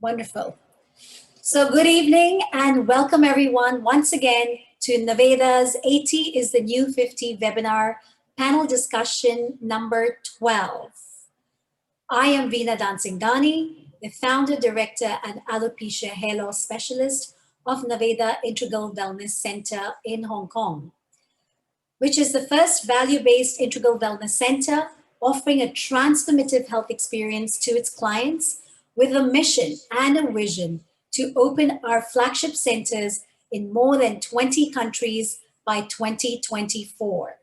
Wonderful. So good evening and welcome everyone once again to Naveda's 80 is the New 50 webinar panel discussion number 12. I am Veena Dansingdani, the founder, director, and alopecia hair loss specialist of Naveda Integral Wellness Center in Hong Kong, which is the first value-based integral wellness center offering a transformative health experience to its clients with a mission and a vision to open our flagship centers in more than 20 countries by 2024.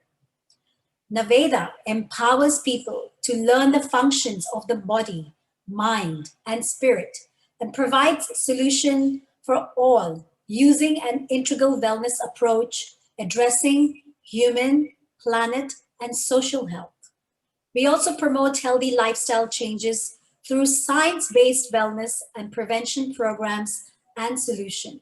Naveda empowers people to learn the functions of the body, mind, and spirit, and provides solution for all using an integral wellness approach addressing human, planet, and social health. We also promote healthy lifestyle changes through science-based wellness and prevention programs and solution.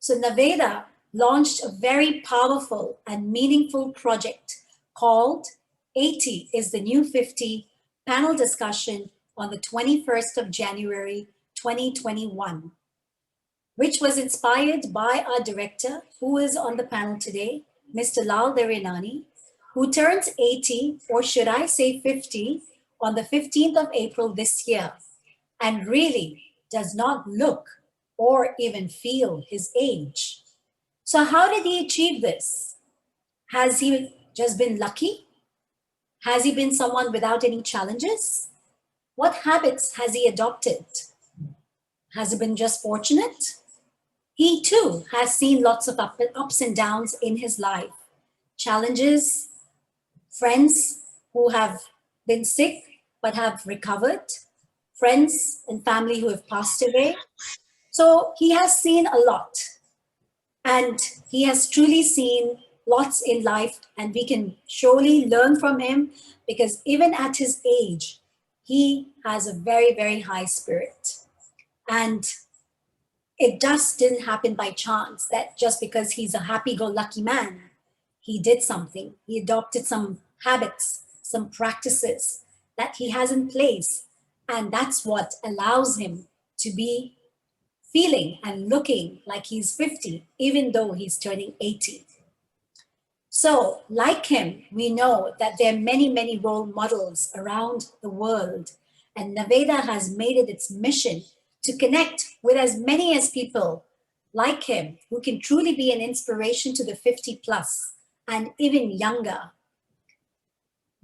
So Naveda launched a very powerful and meaningful project called 80 is the New 50 panel discussion on the 21st of January, 2021, which was inspired by our director, who is on the panel today, Mr. Lal Derenani, who turns 80, or should I say 50, on the 15th of April this year, and really does not look or even feel his age. So how did he achieve this? Has he just been lucky? Has he been someone without any challenges? What habits has he adopted? Has he been just fortunate? He too has seen lots of ups and downs in his life. Challenges, friends who have been sick but have recovered, friends and family who have passed away. So he has seen a lot, and he has truly seen lots in life, and we can surely learn from him because even at his age, he has a very, very high spirit. And it just didn't happen by chance that just because he's a happy-go-lucky man, he did something. He adopted some habits, some practices that he has in place. And that's what allows him to be feeling and looking like he's 50, even though he's turning 80. So like him, we know that there are many, many role models around the world. And Naveda has made it its mission to connect with as many as people like him who can truly be an inspiration to the 50 plus and even younger.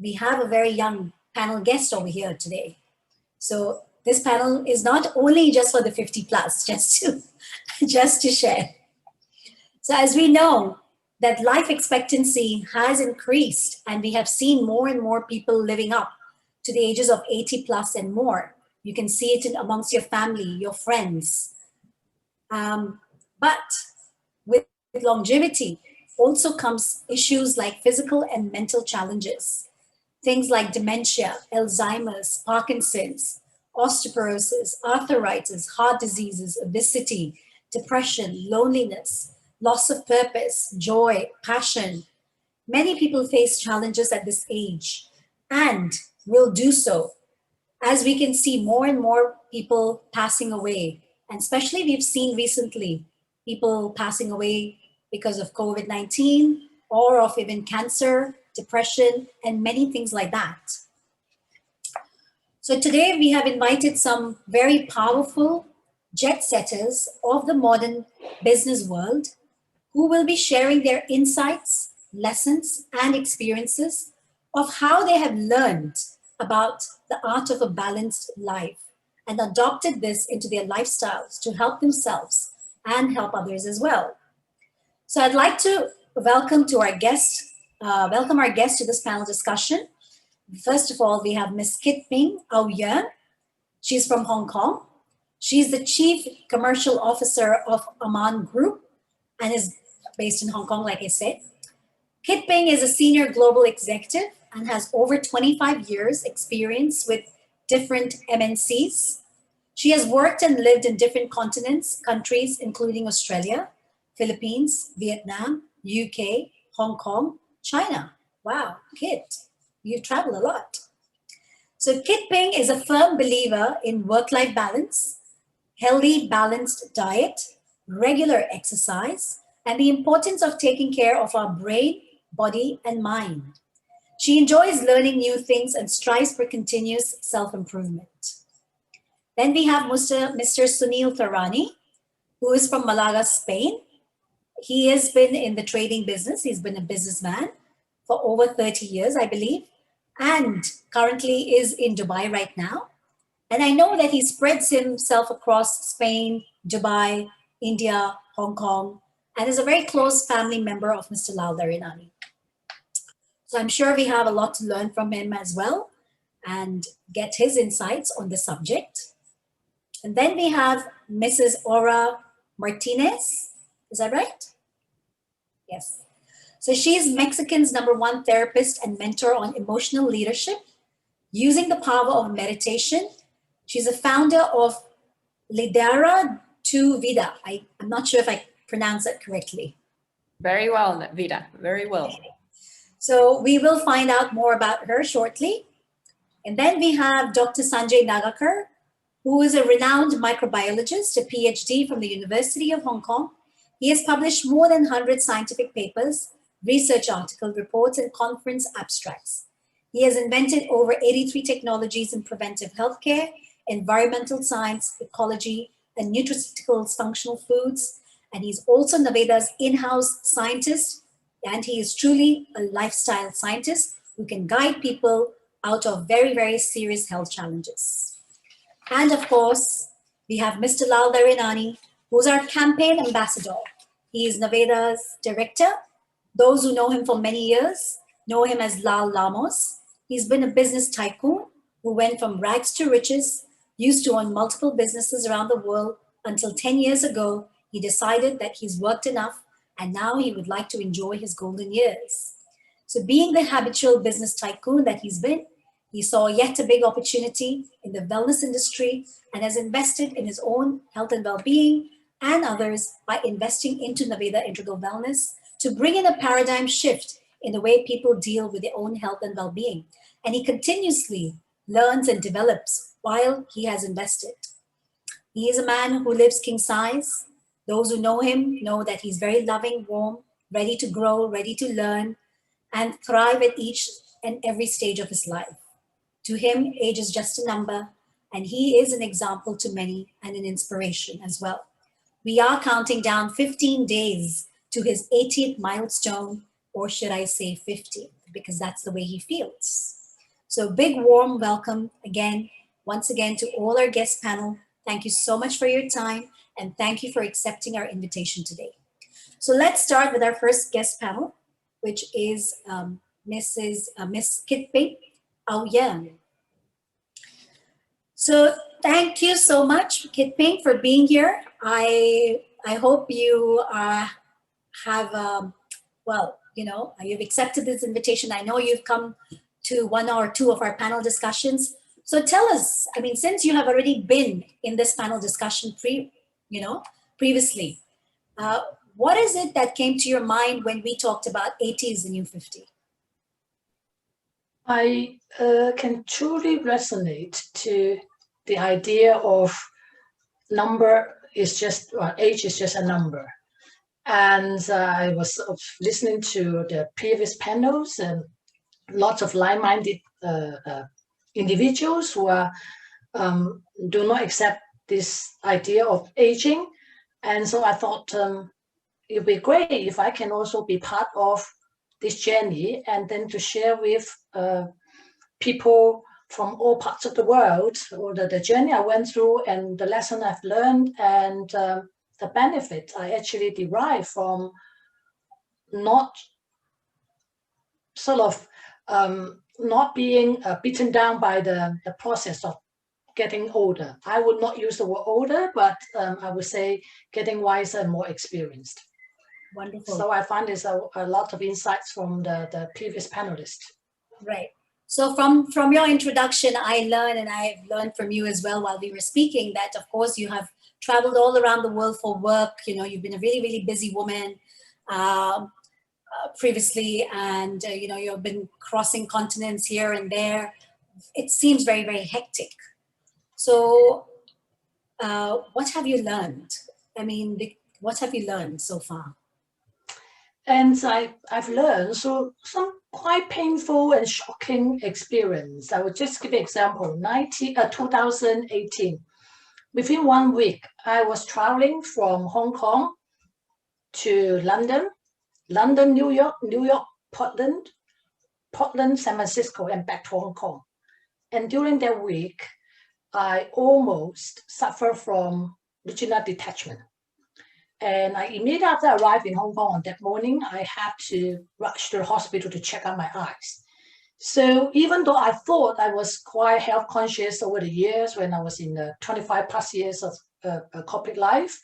We have a very young panel guest over here today. So this panel is not only just for the 50 plus, just to share. So as we know that life expectancy has increased and we have seen more and more people living up to the ages of 80 plus and more. You can see it amongst your family, your friends. But with longevity also comes issues like physical and mental challenges. Things like dementia, Alzheimer's, Parkinson's, osteoporosis, arthritis, heart diseases, obesity, depression, loneliness, loss of purpose, joy, passion. Many people face challenges at this age and will do so as we can see more and more people passing away. And especially we've seen recently people passing away because of COVID-19 or of even cancer, depression, and many things like that. So today we have invited some very powerful jet setters of the modern business world who will be sharing their insights, lessons, and experiences of how they have learned about the art of a balanced life and adopted this into their lifestyles to help themselves and help others as well. So I'd like to welcome our guest to this panel discussion. First of all, we have Ms. Kit Ping Au Yuan. She's from Hong Kong. She's the Chief Commercial Officer of Aman Group and is based in Hong Kong, like I said. Kit Ping is a senior global executive and has over 25 years experience with different MNCs. She has worked and lived in different countries, including Australia, Philippines, Vietnam, UK, Hong Kong, China. Wow, Kit, you travel a lot. So Kit Ping is a firm believer in work-life balance, healthy, balanced diet, regular exercise, and the importance of taking care of our brain, body, and mind. She enjoys learning new things and strives for continuous self improvement. Then we have Mr. Sunil Tharani, who is from Malaga, Spain. He has been in the trading business, he's been a businessman for over 30 years, I believe, and currently is in Dubai right now. And I know that he spreads himself across Spain, Dubai, India, Hong Kong, and is a very close family member of Mr. Lal Darinani. So I'm sure we have a lot to learn from him as well and get his insights on the subject. And then we have Mrs. Aura Martinez. Is that right? Yes. So she's Mexican's #1 therapist and mentor on emotional leadership using the power of meditation. She's a founder of Lidera to Vida. I'm not sure if I pronounced that correctly. Very well, Vida, very well. So we will find out more about her shortly. And then we have Dr. Sanjay Nagakar, who is a renowned microbiologist, a PhD from the University of Hong Kong. He has published more than 100 scientific papers, research article reports, and conference abstracts. He has invented over 83 technologies in preventive healthcare, environmental science, ecology, and nutraceuticals, functional foods. And he's also Naveda's in-house scientist, and he is truly a lifestyle scientist who can guide people out of very, very serious health challenges. And of course, we have Mr. Lal Darinani, who's our campaign ambassador. He is Naveda's director. Those who know him for many years know him as Lal Lamos. He's been a business tycoon who went from rags to riches, used to own multiple businesses around the world until 10 years ago, he decided that he's worked enough and now he would like to enjoy his golden years. So being the habitual business tycoon that he's been, he saw yet a big opportunity in the wellness industry and has invested in his own health and well-being and others by investing into Naveda Integral Wellness to bring in a paradigm shift in the way people deal with their own health and well-being. And he continuously learns and develops while he has invested. He is a man who lives king size. Those who know him know that he's very loving, warm, ready to grow, ready to learn, and thrive at each and every stage of his life. To him, age is just a number, and he is an example to many and an inspiration as well. We are counting down 15 days to his 80th milestone, or should I say 50th, because that's the way he feels. So big warm welcome again, once again to all our guest panel. Thank you so much for your time, and thank you for accepting our invitation today. So let's start with our first guest panel, which is Miss Kit Ping Au Yan. So thank you so much, Kit Ping, for being here. I hope you have, well, you know, you've accepted this invitation. I know you've come to one or two of our panel discussions. So tell us, I mean, since you have already been in this panel discussion previously, what is it that came to your mind when we talked about 80 is the new 50? I can truly resonate to the idea of number is just, well, age is just a number. And I was listening to the previous panels and lots of like-minded individuals who are, do not accept this idea of aging. And so I thought it would be great if I can also be part of this journey and then to share with people from all parts of the world or the journey I went through and the lesson I've learned and the benefit I actually derive from not sort of not being beaten down by the process of getting older. I would not use the word older, but I would say getting wiser and more experienced. Wonderful. So I find there's a lot of insights from the previous panelists. Right. So from your introduction, I learned, and I've learned from you as well while we were speaking, that of course you have traveled all around the world for work. You know, you've been a really, really busy woman previously, and you know, you've been crossing continents here and there. It seems very, very hectic. So what have you learned? I mean, what have you learned so far? And I've learned so some quite painful and shocking experience. I will just give you an example. 2018, within 1 week, I was traveling from Hong Kong to London, New York, Portland, San Francisco, and back to Hong Kong. And during that week, I almost suffered from retinal detachment. And I immediately after I arrived in Hong Kong on that morning, I had to rush to the hospital to check out my eyes. So even though I thought I was quite health conscious over the years when I was in the 25 plus years of corporate life,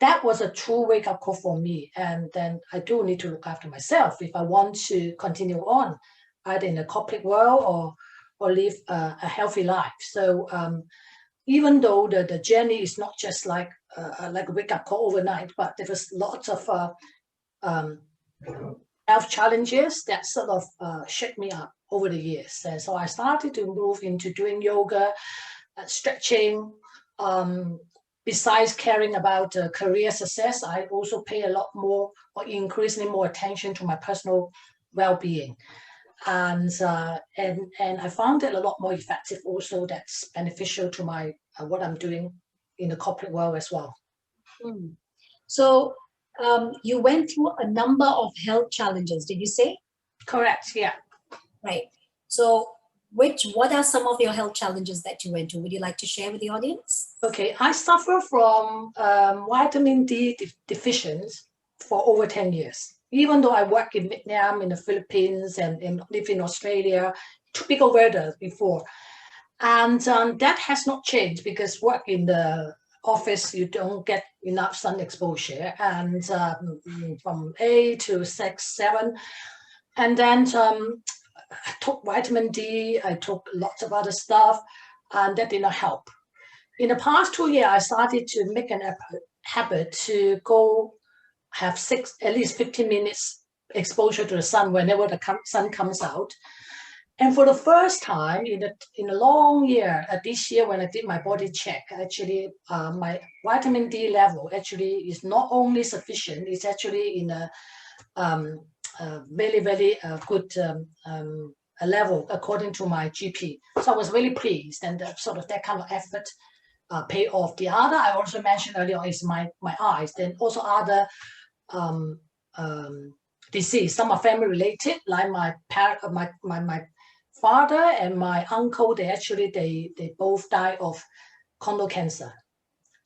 that was a true wake up call for me. And then I do need to look after myself if I want to continue on, either in the corporate world or live a healthy life. So even though the journey is not just like a wake up call overnight, but there was lots of health challenges that sort of shook me up over the years. And so I started to move into doing yoga, stretching. Besides caring about career success, I also pay a lot more or increasingly more attention to my personal well-being. And I found it a lot more effective also. That's beneficial to my what I'm doing in the corporate world as well. Mm. So you went through a number of health challenges, did you say? Correct, yeah. Right. So what are some of your health challenges that you went through? Would you like to share with the audience? Okay, I suffer from vitamin D deficiency for over 10 years. Even though I work in Vietnam, in the Philippines, and live in Australia, tropical weather before. And that has not changed because work in the office, you don't get enough sun exposure. And from 8 to 6, 7. And then I took vitamin D, I took lots of other stuff, and that did not help. In the past 2 years, I started to make an habit to go have at least 15 minutes exposure to the sun whenever the sun comes out. And for the first time in a long year, this year when I did my body check, actually my vitamin D level actually is not only sufficient, it's actually in a very, very good level according to my GP. So I was really pleased, and sort of that kind of effort pay off. The other I also mentioned earlier is my eyes, then also other disease. Some are family related, like my father and my uncle. They both died of colon cancer.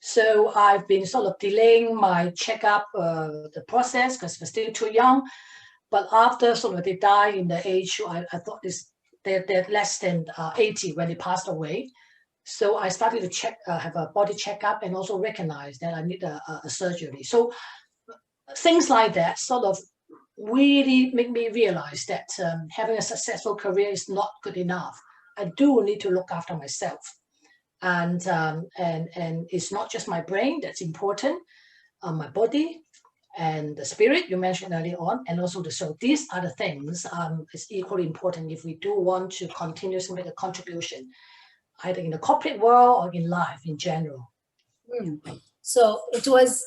So I've been sort of delaying my checkup, the process, because we're still too young. But after sort of they die in the age, I thought they're less than 80 when they passed away. So I started to check, have a body checkup, and also recognize that I need a surgery. So things like that sort of really make me realize that having a successful career is not good enough. I do need to look after myself, and it's not just my brain that's important, my body and the spirit you mentioned earlier on, and also the soul. These are the things is equally important if we do want to continuously make a contribution, either in the corporate world or in life in general. So it was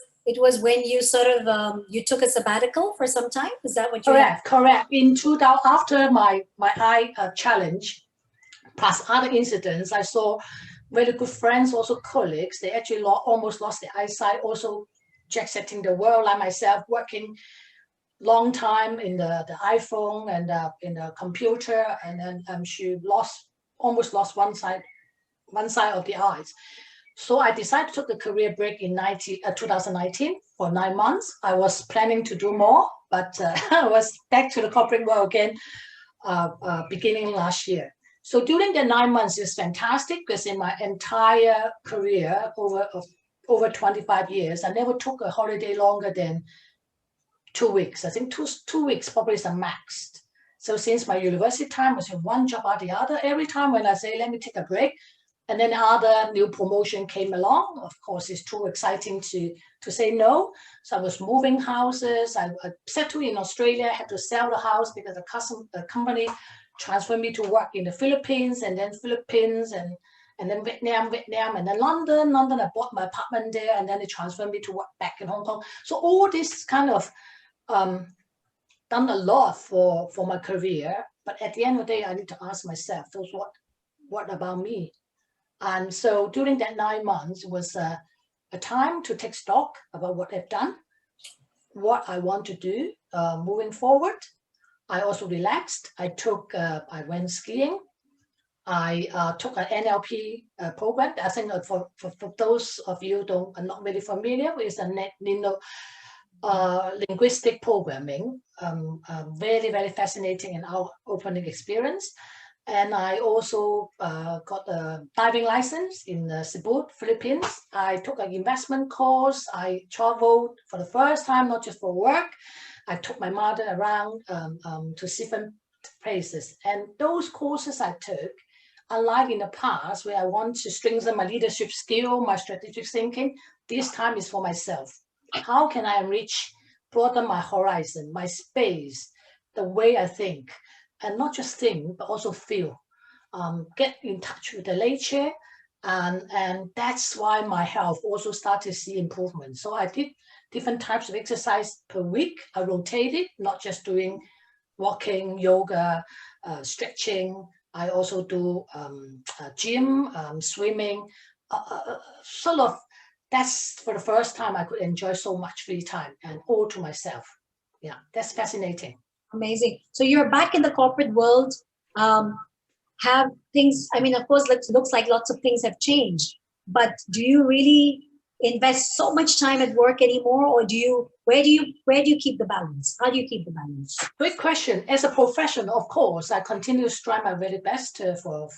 when you sort of you took a sabbatical for some time. Is that what you? Correct. In 2000, after my eye challenge, plus other incidents, I saw very good friends, also colleagues. They actually almost lost their eyesight. Also, jet setting the world, like myself, working long time in the iPhone and in the computer, and then she almost lost one side of the eyes. So I decided to take a career break in 2019 for 9 months. I was planning to do more, but I was back to the corporate world again beginning last year. So during the 9 months, it's fantastic because in my entire career over 25 years, I never took a holiday longer than 2 weeks. I think two weeks probably is the max. So since my university time was one job or the other, every time when I say, let me take a break, and then other new promotion came along, of course, it's too exciting to say no. So I was moving houses. I settled in Australia, I had to sell the house because the company transferred me to work in the Philippines, and then Philippines and then Vietnam, and then London. London, I bought my apartment there, and then they transferred me to work back in Hong Kong. So all this kind of done a lot for my career. But at the end of the day, I need to ask myself, what about me? And so during that 9 months was a time to take stock about what I've done, what I want to do moving forward. I also relaxed. I went skiing. I took an NLP program. I think for those of you who are not really familiar with linguistic programming, very, very fascinating and eye-opening experience. And I also got a diving license in Cebu, Philippines. I took an investment course. I traveled for the first time, not just for work. I took my mother around to different places. And those courses I took, unlike in the past where I want to strengthen my leadership skill, my strategic thinking, this time is for myself. How can I enrich, broaden my horizon, my space, the way I think, and not just think, but also feel, get in touch with the nature. And that's why my health also started to see improvement. So I did different types of exercise per week. I rotated, not just doing walking, yoga, stretching. I also do gym, swimming, sort of. That's for the first time I could enjoy so much free time and all to myself. Yeah, that's fascinating. Amazing. So you're back in the corporate world. Have things, I mean, of course, looks like lots of things have changed, but do you really invest so much time at work anymore, or where do you keep the balance? How do you keep the balance? Great question. As a professional, of course, I continue to try my very best for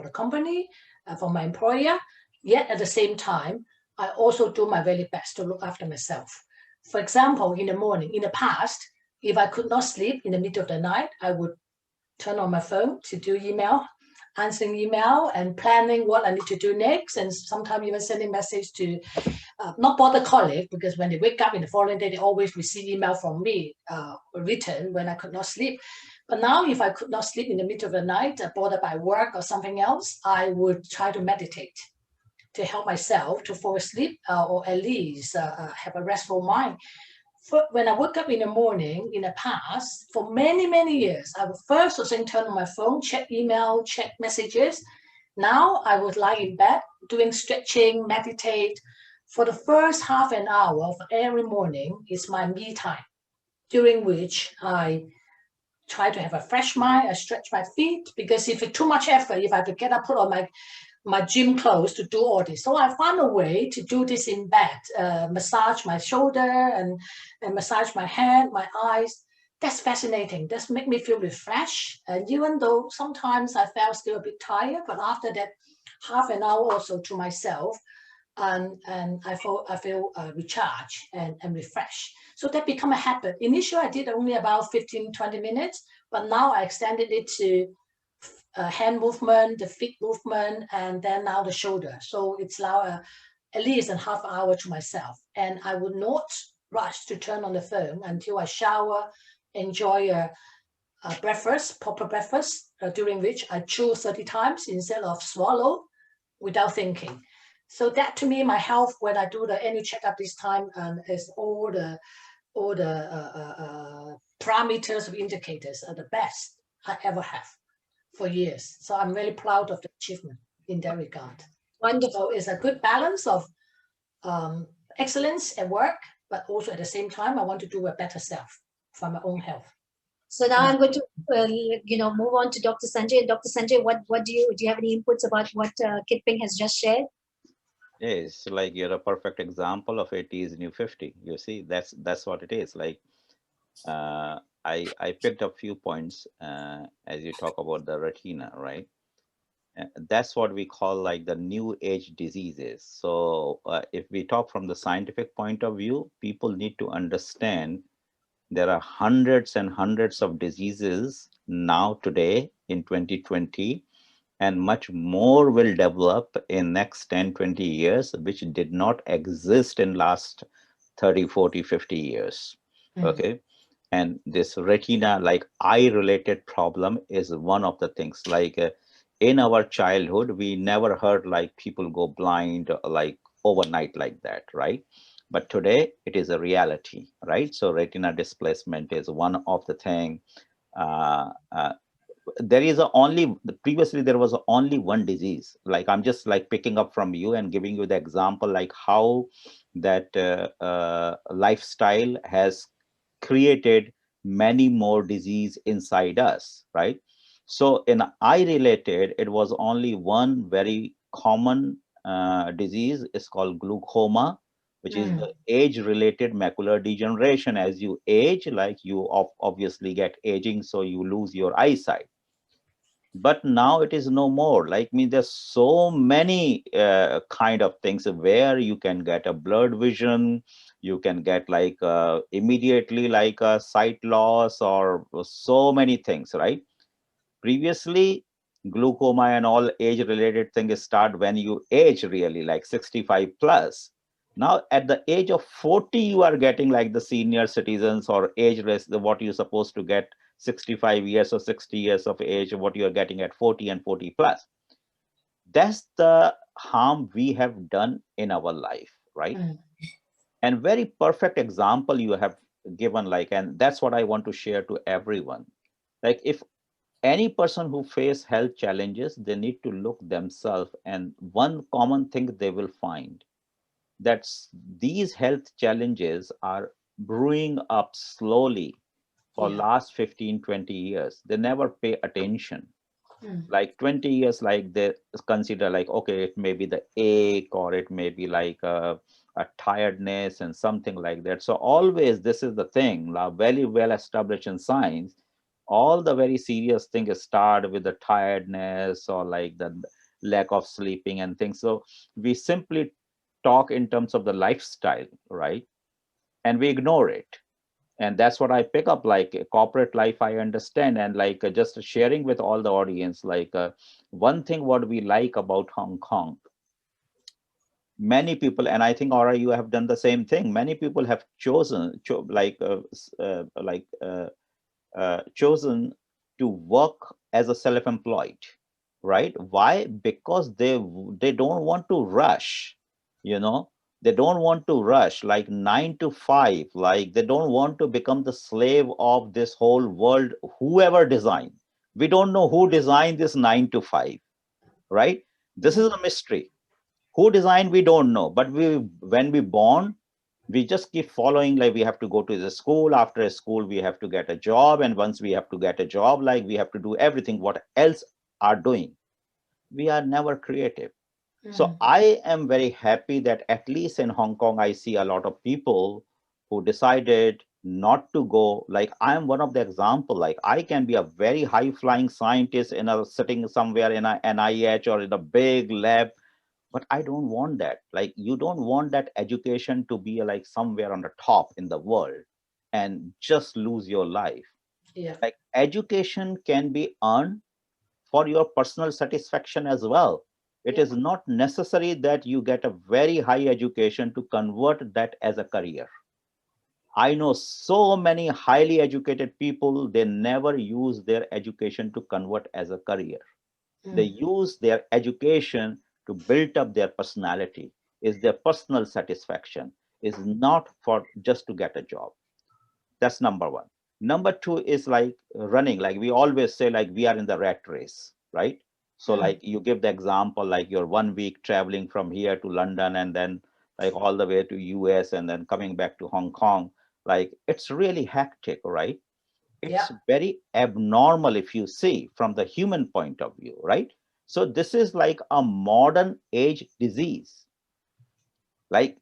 the company, for my employer. Yet at the same time, I also do my very best to look after myself. For example, in the morning, in the past, if I could not sleep in the middle of the night, I would turn on my phone to do email, answering email and planning what I need to do next. And sometimes even sending message to not bother colleague, because when they wake up in the following day, they always receive email from me written when I could not sleep. But now if I could not sleep in the middle of the night, bothered by work or something else, I would try to meditate to help myself to fall asleep or at least have a restful mind. When I woke up in the morning, in the past, for many, many years, I would first thing turn on my phone, check email, check messages. Now I would lie in bed doing stretching, meditate. For the first half an hour of every morning is my me time, during which I try to have a fresh mind. I stretch my feet, because if it's too much effort, if I have to get up, put on my gym clothes to do all this. So I found a way to do this in bed, massage my shoulder and massage my head, my eyes. That's fascinating. That's make me feel refreshed. And even though sometimes I felt still a bit tired, but after that half an hour or so to myself, and I feel recharged and refreshed. So that become a habit. Initially, I did only about 15, 20 minutes, but now I extended it to hand movement, the feet movement, and then now the shoulder. So it's now at least a half hour to myself. And I would not rush to turn on the phone until I shower, enjoy a breakfast, proper breakfast, during which I chew 30 times instead of swallow without thinking. So that to me, my health, when I do the annual checkup this time, is all the parameters of indicators are the best I ever have for years. So I'm very proud of the achievement in that regard. Wonderful. So it's a good balance of excellence at work, but also at the same time, I want to do a better self for my own health. So now I'm going to, move on to Dr. Sanjay. Dr. Sanjay, what do you have any inputs about what Kit Ping has just shared? Yes, like you're a perfect example of 80 is new 50. You see, that's what it is. Like I picked up few points as you talk about the retina, right? That's what we call like the new age diseases. So if we talk from the scientific point of view, people need to understand there are hundreds and hundreds of diseases now today in 2020, and much more will develop in next 10, 20 years, which did not exist in last 30, 40, 50 years. Okay. And this retina, like eye related problem is one of the things. Like in our childhood, we never heard like people go blind like overnight like that, right? But today it is a reality, right? So retina displacement is one of the thing. Uh, uh, there is a only previously there was only one disease. Like I'm just like picking up from you and giving you the example like how that lifestyle has created many more disease inside us, right? So in eye related, it was only one very common disease. It's called glaucoma, which is the age related macular degeneration. As you age, like you obviously get aging, so you lose your eyesight. But now it is no more. Like me, there's so many kind of things where you can get a blurred vision, you can get like immediately like a sight loss or so many things, right? Previously, glaucoma and all age related things start when you age really like 65 plus. Now at the age of 40 you are getting like the senior citizens or age rest, what you're supposed to get 65 years or 60 years of age, what you're getting at 40 and 40 plus. That's the harm we have done in our life, right? And very perfect example you have given, like, and that's what I want to share to everyone. Like if any person who face health challenges, they need to look themselves, and one common thing they will find that these health challenges are brewing up slowly for Yeah. last 15, 20 years. They never pay attention. Mm. Like 20 years, like they consider like, okay, it may be the ache or it may be like a tiredness and something like that. So always this is the thing, very well established in science. All the very serious things start with the tiredness or like the lack of sleeping and things. So we simply talk in terms of the lifestyle, right? And we ignore it. And that's what I pick up, like corporate life I understand, and like just sharing with all the audience, like one thing what we like about Hong Kong, many people, and I think Aura, you have done the same thing, many people have chosen chosen to work as a self-employed, right? Why? Because they don't want to rush, you know. They don't want to rush like 9 to 5. Like they don't want to become the slave of this whole world. Whoever designed, we don't know who designed this 9 to 5, right? This is a mystery. Who designed, we don't know. But we, when we born, we just keep following, like we have to go to the school, after a school we have to get a job, and once we have to get a job, like we have to do everything what else are doing. We are never creative. So I am very happy that at least in Hong Kong I see a lot of people who decided not to go. Like I am one of the example. Like I can be a very high flying scientist in a sitting somewhere in a NIH or in a big lab, but I don't want that. Like you don't want that education to be like somewhere on the top in the world and just lose your life. Yeah. Like education can be earned for your personal satisfaction as well. It Yeah. is not necessary that you get a very high education to convert that as a career. I know so many highly educated people, they never use their education to convert as a career. They use their education to build up their personality, is their personal satisfaction, is not for just to get a job. That's number one. Number two is like running. Like we always say, like we are in the rat race, right? So like you give the example, like you're 1 week traveling from here to London and then like all the way to US and then coming back to Hong Kong. Like it's really hectic, right? Yeah. It's very abnormal if you see from the human point of view, right? So this is like a modern age disease. Like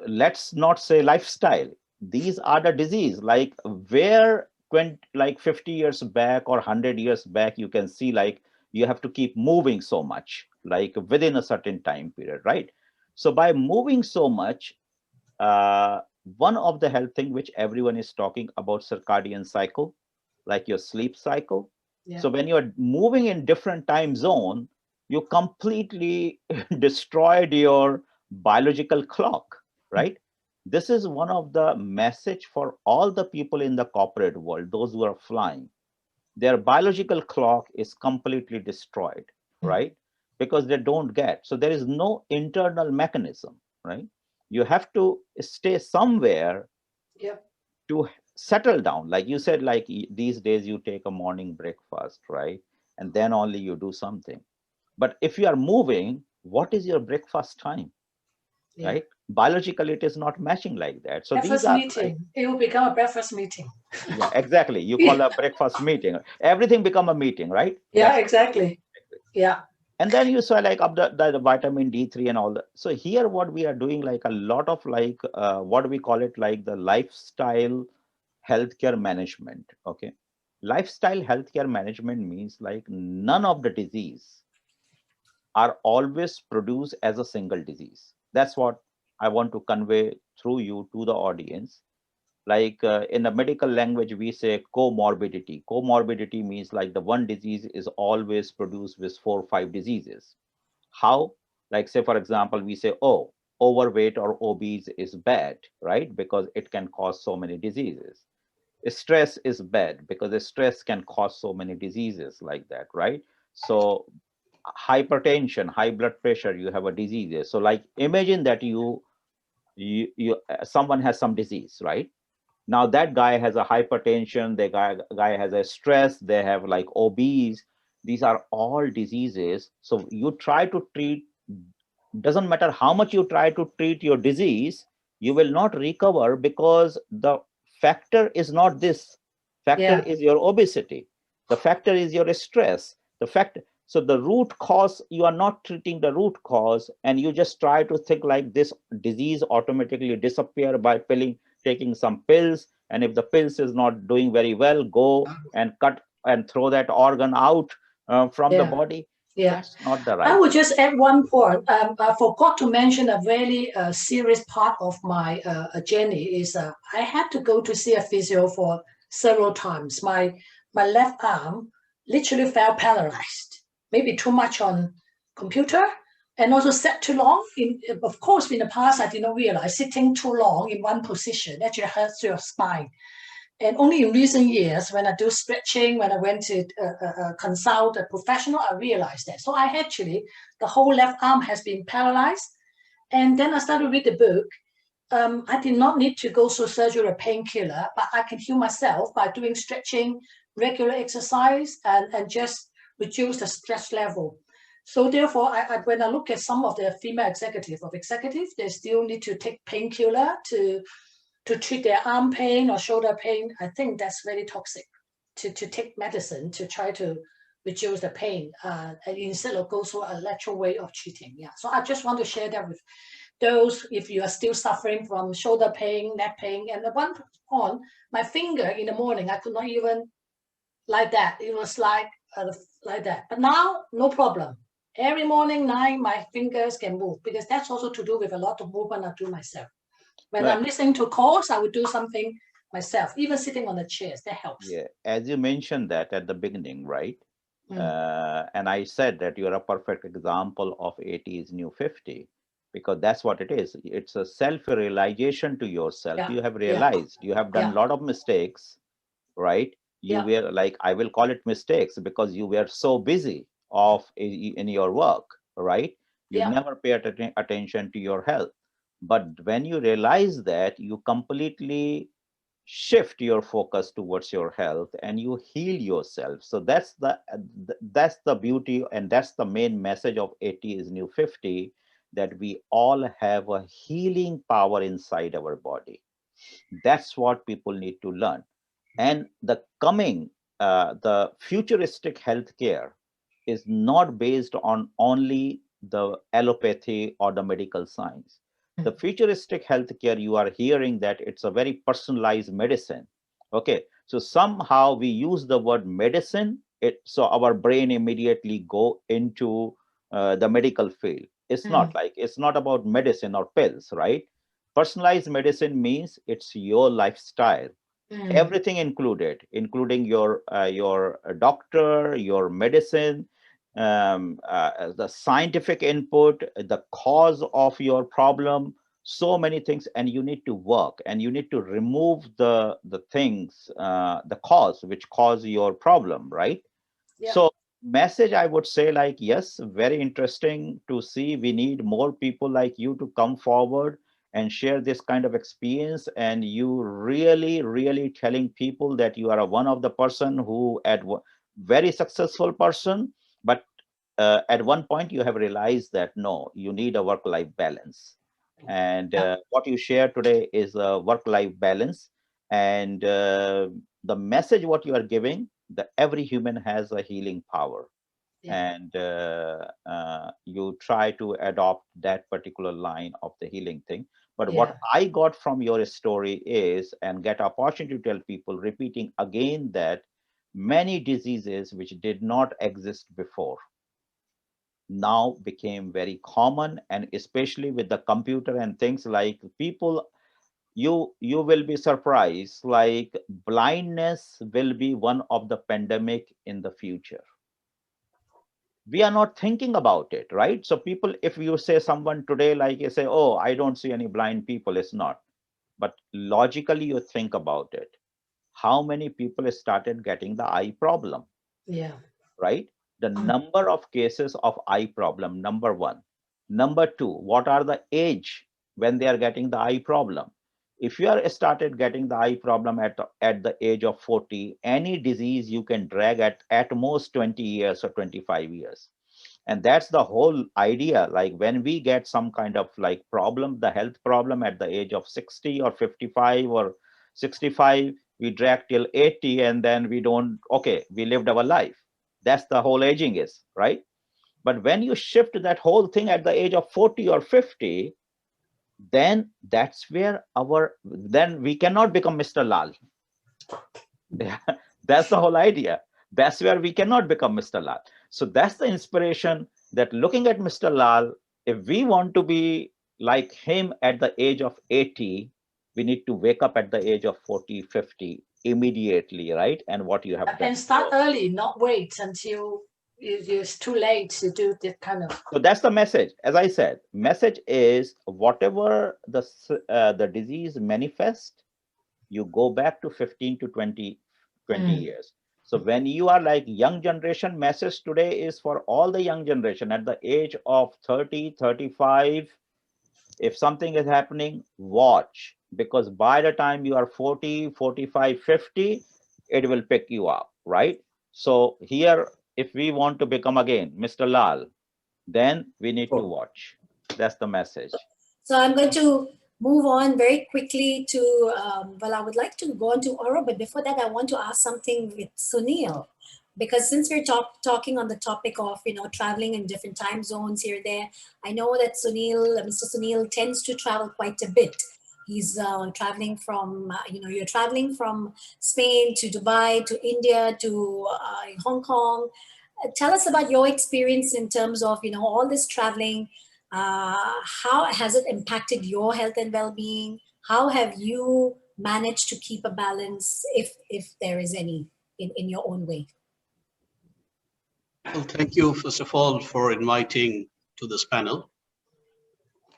let's not say lifestyle. These are the disease. Like where 20, like 50 years back or 100 years back, you can see like you have to keep moving so much, like within a certain time period, right? So by moving so much, uh, one of the health thing which everyone is talking about, circadian cycle, like your sleep cycle. Yeah. So when you're moving in different time zone, you completely destroyed your biological clock, right? This is one of the message for all the people in the corporate world, those who are flying. their biological clock is completely destroyed, right? Because they don't get. So there is no internal mechanism, right? You have to stay somewhere Yep. to settle down. Like you said, like these days you take a morning breakfast, right? And then only you do something. But if you are moving, what is your breakfast time, Yeah. right? Biologically, it is not matching like that. So these Breakfast are like, meeting. It will become a breakfast meeting. yeah, exactly. You call Yeah, a breakfast meeting. Everything become a meeting, right? yeah, That's exactly. Yeah. and then you saw like up the vitamin D3 and all that. So here what we are doing, like a lot of like what we call it, like the lifestyle healthcare management. Okay. Lifestyle healthcare management means like none of the disease are always produced as a single disease. That's what I want to convey through you to the audience. Like in the medical language, we say comorbidity. Comorbidity means like the one disease is always produced with 4 or 5 diseases. How? Like say, for example, we say, oh, overweight or obese is bad, right? Because it can cause so many diseases. Stress is bad because the stress can cause so many diseases like that, right? So hypertension, high blood pressure, you have a disease. So like imagine that you someone has some disease, right? Now that guy has a hypertension, the guy has a stress, they have like obese. These are all diseases. So you try to treat, doesn't matter how much you try to treat your disease, you will not recover because the factor is not this. Factor Yeah. is your obesity. The factor is your stress. The factor. So the root cause, you are not treating the root cause, and you just try to think like this disease automatically disappear by taking some pills. And if the pills is not doing very well, go and cut and throw that organ out from the Yeah. body. Yeah. That's not the I right would way. just add one point. I forgot to mention a very serious part of my journey is I had to go to see a physio for several times. My left arm literally felt paralyzed. Maybe too much on computer and also sat too long. Of course, in the past, I did not realize sitting too long in one position actually hurts your spine. And only in recent years, when I do stretching, when I went to consult a professional, I realized that. So I actually, the whole left arm has been paralyzed. And then I started to read the book. I did not need to go through surgery or painkiller, but I can heal myself by doing stretching, regular exercise, and just reduce the stress level. So therefore, when I look at some of the female executives, they still need to take painkiller to treat their arm pain or shoulder pain. I think that's very toxic to take medicine to try to reduce the pain instead of go through a natural way of treating. Yeah. So I just want to share that with those if you are still suffering from shoulder pain, neck pain. And at one point, my finger in the morning, I could not even like that. It was like that. But now, no problem. Every morning, my fingers can move because that's also to do with a lot of movement I do myself. When Right. I'm listening to calls, I would do something myself, even sitting on the chairs. That helps. Yeah, as you mentioned that at the beginning, right? Mm. And I said that you're a perfect example of 80 is new 50 because that's what it is. It's a self-realization to yourself. Yeah, You have yeah, realized you have done a yeah, lot of mistakes, right? You yeah, were like, I will call it mistakes because you were so busy in your work, right? You yeah, never paid attention to your health. But when you realize that, you completely shift your focus towards your health and you heal yourself. So that's the beauty, and that's the main message of 80 is new 50, that we all have a healing power inside our body. That's what people need to learn. And the futuristic healthcare is not based on only the allopathy or the medical science. The futuristic healthcare, you are hearing that it's a very personalized medicine. Okay, so somehow we use the word medicine, so our brain immediately go into the medical field. It's mm, not like, it's not about medicine or pills, right? Personalized medicine means it's your lifestyle, mm, everything included, including your doctor, your medicine, the scientific input, the cause of your problem. so many things, and you need to work, and you need to remove the things, the cause which cause your problem, right? Yeah. So message, I would say, like, yes, very interesting to see. We need more people like you to come forward and share this kind of experience, and you really, really telling people that you are one of the person who very successful person, but at one point you have realized that no, you need a work-life balance. And Yeah. what you share today is a work-life balance. And the message what you are giving, that every human has a healing power. Yeah. And you try to adopt that particular line of the healing thing. But Yeah. what I got from your story is, and get opportunity to tell people, repeating again, that many diseases which did not exist before now became very common, and especially with the computer and things, like people, you will be surprised, like blindness will be one of the pandemic in the future. We are not thinking about it, right? So people, if you say someone today, like you say, oh, I don't see any blind people, it's not. But logically you think about it, how many people started getting the eye problem, Yeah. right? The number of cases of eye problem, number one. Number two, what are the age when they are getting the eye problem? If you are started getting the eye problem at the age of 40, any disease you can drag at most 20 years or 25 years. And that's the whole idea. Like when we get some kind of like problem, the health problem at the age of 60 or 55 or 65, we drag till 80, and then we don't, okay, we lived our life. That's the whole aging is, right? But when you shift that whole thing at the age of 40 or 50, then that's where then we cannot become Mr. Lal. Yeah, that's the whole idea. That's where we cannot become Mr. Lal. So that's the inspiration, that looking at Mr. Lal, if we want to be like him at the age of 80, we need to wake up at the age of 40, 50 immediately, right? And what you have done. And start early, not wait until it's too late to do that kind of. So that's the message. As I said, message is whatever the disease manifest, you go back to 15 to 20 years. So when you are like young generation, message today is for all the young generation at the age of 30, 35. If something is happening, watch, because by the time you are 40, 45, 50, it will pick you up, right? So here, if we want to become again Mr. Lal, then we need to watch. That's the message. So I'm going to move on very quickly to, well, I would like to go on to Aura, but before that, I want to ask something with Sunil. Because since we're talking on the topic of, traveling in different time zones here, there, I know that Mr. Sunil tends to travel quite a bit. He's traveling from, you're traveling from Spain to Dubai, to India, to Hong Kong. Tell us about your experience in terms of, all this traveling. How has it impacted your health and well-being? How have you managed to keep a balance, if there is any, in your own way? Well, thank you, first of all, for inviting to this panel.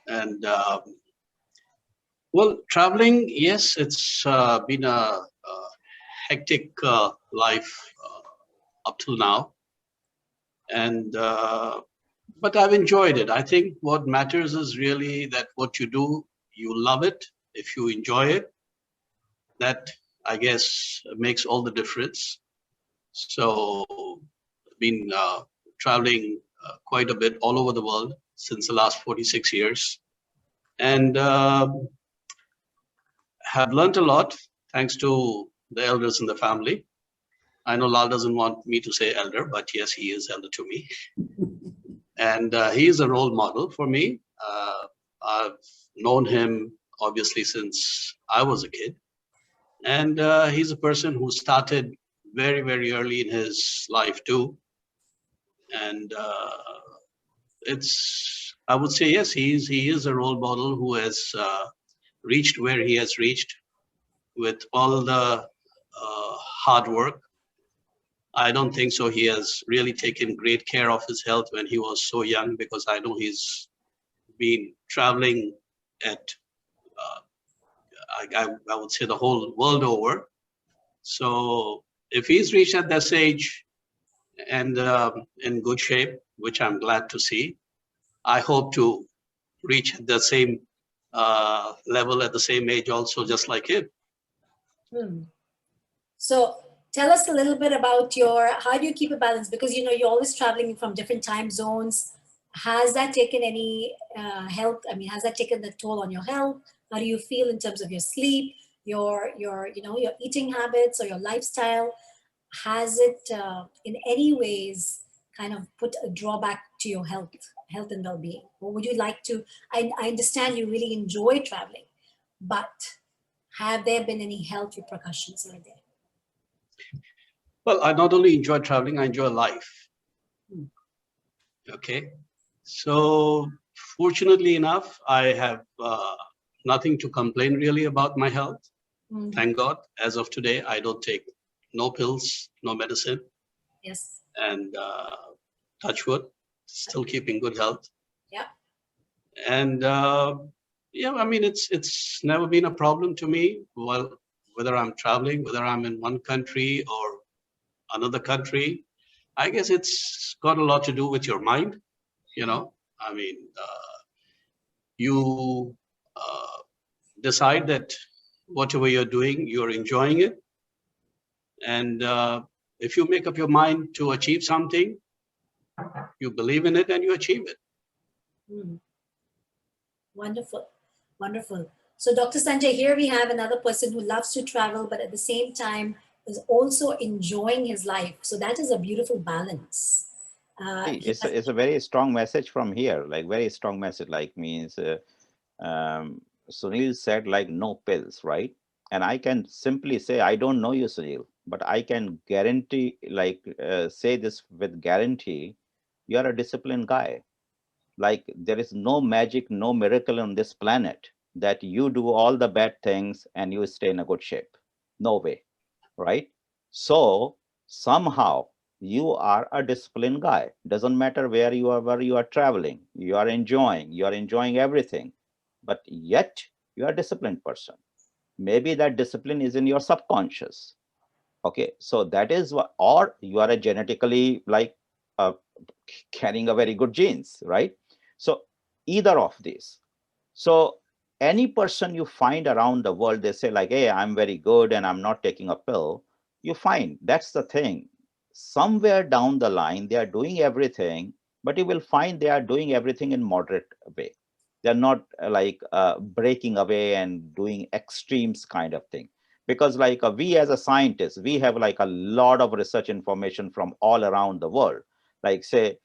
And well, traveling, yes, it's been a hectic life up till now. And but I've enjoyed it. I think what matters is really that what you do, you love it. If you enjoy it, that, I guess, makes all the difference. So been traveling quite a bit all over the world since the last 46 years, and have learned a lot thanks to the elders in the family. I know Lal doesn't want me to say elder, but yes, he is elder to me. And he is a role model for me. I've known him obviously since I was a kid. And he's a person who started very, very early in his life too. And I would say, yes, he is a role model who has reached where he has reached with all the hard work. I don't think so. He has really taken great care of his health when he was so young, because I know he's been traveling at I would say the whole world over. So if he's reached at this age and in good shape, which I'm glad to see, I hope to reach the same level at the same age also, just like him. Hmm. So tell us a little bit about how do you keep a balance? Because you're always traveling from different time zones. Has that taken any health? I mean, has that taken the toll on your health? How do you feel in terms of your sleep, your eating habits or your lifestyle? Has it in any ways kind of put a drawback to your health and well-being? Or would you like to? I understand you really enjoy traveling, but have there been any health repercussions over there? Well, I not only enjoy traveling, I enjoy life. Okay. So fortunately enough, I have nothing to complain really about my health. Mm, Thank God. As of today, I don't take no pills, no medicine, yes. and touch wood, still keeping good health. Yeah. And yeah, I mean, it's never been a problem to me. Well, whether I'm traveling, whether I'm in one country or another country, I guess it's got a lot to do with your mind. I mean, you decide that whatever you're doing, you're enjoying it. And if you make up your mind to achieve something, you believe in it and you achieve it. Mm, wonderful. Wonderful. So, Dr. Sanjay, here we have another person who loves to travel, but at the same time is also enjoying his life. So, that is a beautiful balance. See, He it's a very strong message from here, like very strong message, like means Sunil said like no pills, right? And I can simply say, I don't know you, Sunil, but I can guarantee, like say this with guarantee, you are a disciplined guy. Like there is no magic, no miracle on this planet that you do all the bad things and you stay in a good shape. No way, right? So somehow you are a disciplined guy. Doesn't matter where you are traveling, you are enjoying everything, but yet you are a disciplined person. Maybe that discipline is in your subconscious. Okay, so that is what, or you are a genetically like uh, carrying a very good genes, right? So either of these. So any person you find around the world, they say like, hey, I'm very good and I'm not taking a pill. You find that's the thing. Somewhere down the line, they are doing everything, but you will find they are doing everything in moderate way. They're not like breaking away and doing extremes kind of thing. Because like we as a scientist, we have like a lot of research information from all around the world. Like say,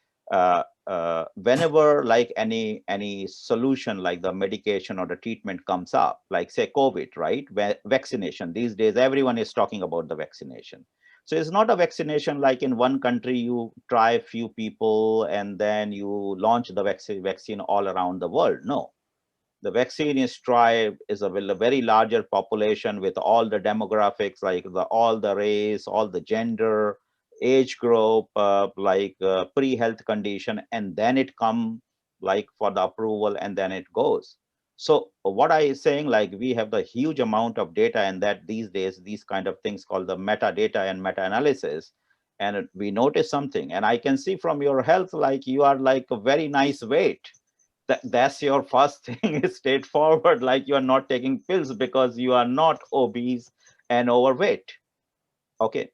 whenever like any solution like the medication or the treatment comes up, like say COVID, right? Vaccination, these days everyone is talking about the vaccination. So it's not a vaccination like in one country you try a few people and then you launch the vaccine all around the world. No, the vaccine is tried is a very larger population with all the demographics, like all the race, all the gender, age group, pre-health condition, and then it come like for the approval and then it goes. So what I is saying, like we have the huge amount of data, and that these days these kind of things called the metadata and meta-analysis, and we notice something, and I can see from your health like you are like a very nice weight. That's your first thing is straightforward, like you are not taking pills because you are not obese and overweight. Okay,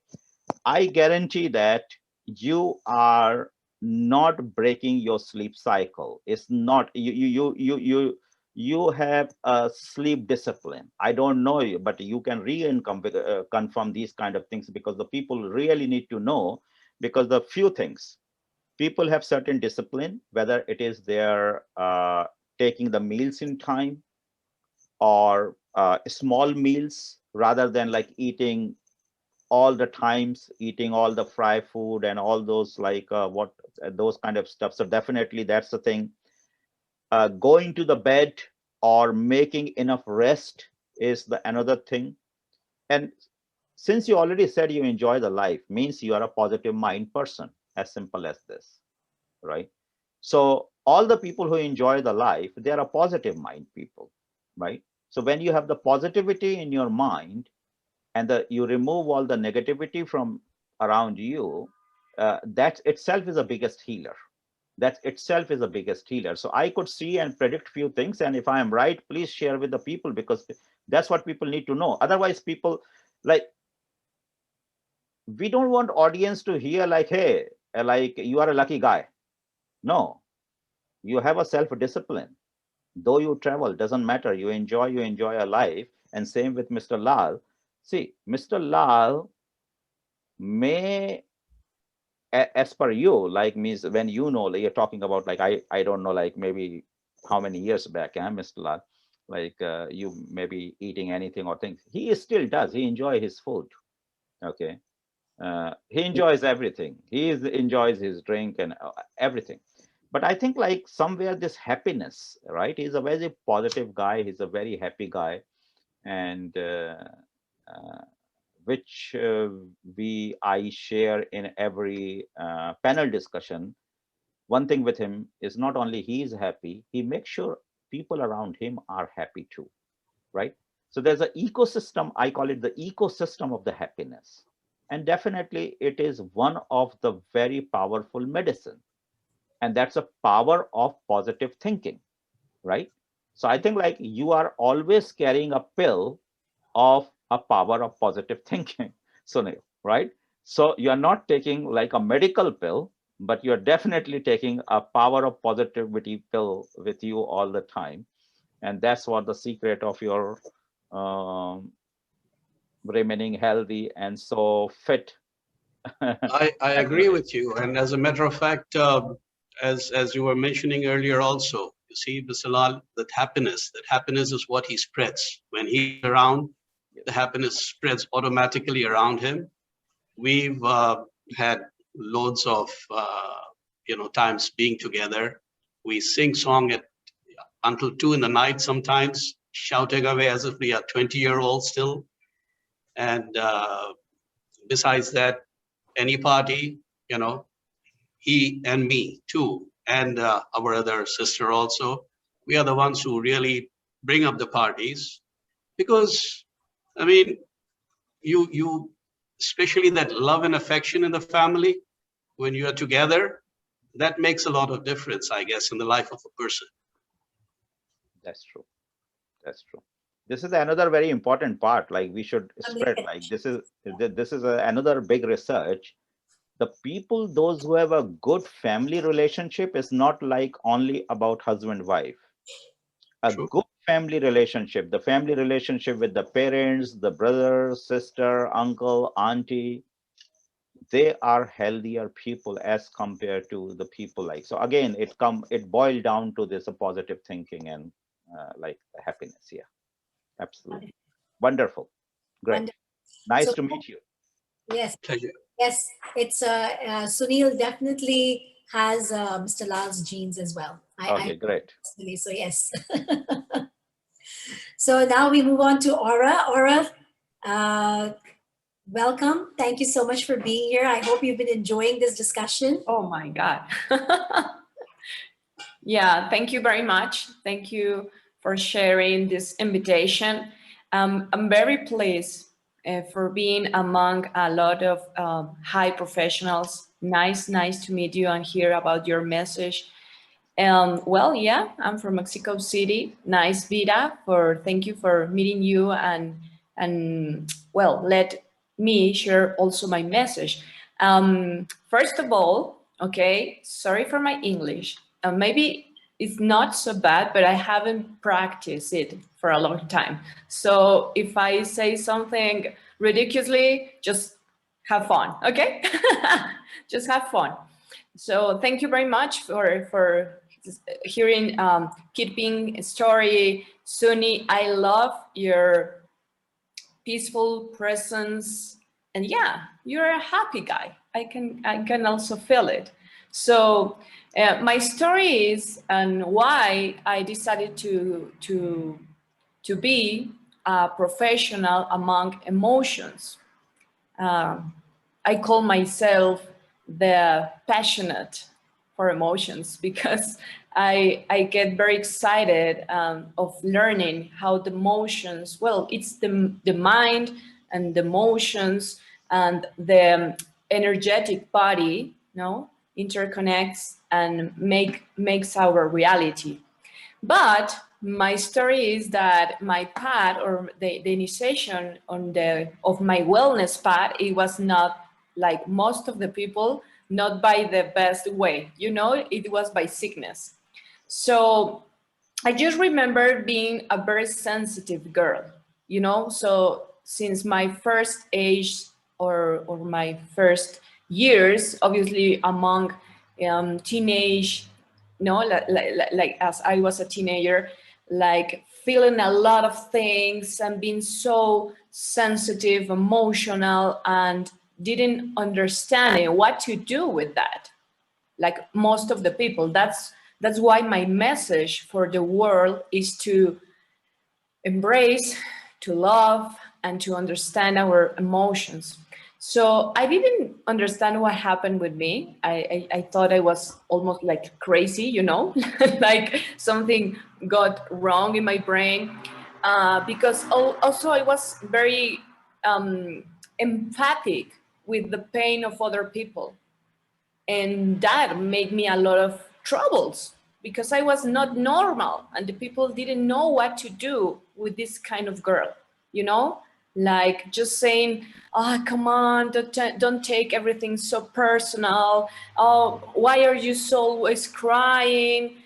I guarantee that you are not breaking your sleep cycle. It's not you have a sleep discipline. I don't know you, but you can confirm these kind of things, because the people really need to know. Because the few things people have certain discipline, whether it is their taking the meals in time, or small meals rather than like eating all the times, eating all the fry food and all those like what those kind of stuff. So definitely that's the thing. Going to the bed or making enough rest is the another thing. And since you already said you enjoy the life, means you are a positive mind person, as simple as this, right? So all the people who enjoy the life, they are a positive mind people, right? So when you have the positivity in your mind and you remove all the negativity from around you, that itself is the biggest healer. That itself is the biggest healer. So I could see and predict few things, and if I am right, please share with the people, because that's what people need to know. Otherwise, people, like, we don't want audience to hear like, hey, like you are a lucky guy. No, you have a self-discipline. Though you travel, doesn't matter. You enjoy your life. And same with Mr. Lal. See, Mr. Lal may, as per you, like, means when you know, like, you're talking about, like, I don't know, like maybe how many years back, Mr. Lal, like you may be eating anything or things. He still does. He enjoy his food. Okay. He enjoys everything. Enjoys his drink and everything. But I think, like, somewhere this happiness, right? He's a very positive guy. He's a very happy guy, and which I share in every panel discussion. One thing with him is not only he is happy, he makes sure people around him are happy too, right? So there's an ecosystem. I call it the ecosystem of the happiness. And definitely it is one of the very powerful medicine. And that's a power of positive thinking, right? So I think, like, you are always carrying a pill of a power of positive thinking, Sunil, right? So you're not taking like a medical pill, but you're definitely taking a power of positivity pill with you all the time. And that's what the secret of your remaining healthy and so fit. I agree with you. And as a matter of fact, as you were mentioning earlier also, you see, Bisalal, that happiness is what he spreads. When he's around, the happiness spreads automatically around him. We've had loads of, times being together. We sing song until 2 in the night sometimes, shouting away as if we are 20-year-olds still. And besides that, any party, he and me too, and our other sister also, we are the ones who really bring up the parties, because, I mean, you especially that love and affection in the family, when you are together, that makes a lot of difference, I guess, in the life of a person. That's true. That's true. This is another very important part. Like, we should spread. Like, this is another big research. The people, those who have a good family relationship, is not like only about husband wife. A True. good family relationship, the family relationship with the parents, the brother, sister, uncle, auntie, they are healthier people as compared to the people, like, so again, it boiled down to this positive thinking and like happiness. Yeah, absolutely. Wonderful. Great. Wonderful. Nice So- to meet you. Yes, Pleasure. yes. It's Sunil definitely has Mr. Lal's genes as well. Okay, great. So yes. So now we move on to Aura. Aura, welcome. Thank you so much for being here. I hope you've been enjoying this discussion. Oh my God. Yeah, thank you very much. Thank you for sharing this invitation. I'm very pleased for being among a lot of high professionals. Nice to meet you and hear about your message. Well, yeah, I'm from Mexico City. Nice, Vida. Thank you for meeting you and well, let me share also my message. First of all, okay, sorry for my English. Maybe it's not so bad, but I haven't practiced it for a long time. So if I say something ridiculously, just have fun, okay? Just have fun. So thank you very much for hearing keeping story. Suni, I love your peaceful presence, and yeah, you're a happy guy. I can also feel it. So my story is and why I decided to be a professional among emotions. I call myself the passionate for emotions because I get very excited of learning how the emotions, well, it's the mind and the emotions and the energetic body, no, interconnects and makes our reality. But my story is that my path or the initiation on the of my wellness path, it was not like most of the people, not by the best way, you know, it was by sickness. So I just remember being a very sensitive girl, you know. So since my first age or my first years, obviously among teenage, no, like as I was a teenager, like feeling a lot of things and being so sensitive, emotional, and didn't understand what to do with that, like most of the people. That's why my message for the world is to embrace, to love, and to understand our emotions. So I didn't understand what happened with me. I thought I was almost like crazy, you know, like something got wrong in my brain. Because also I was very empathic with the pain of other people, and that made me a lot of troubles because I was not normal and the people didn't know what to do with this kind of girl, you know, like just saying, oh, come on, don't take everything so personal. Oh, why are you so always crying?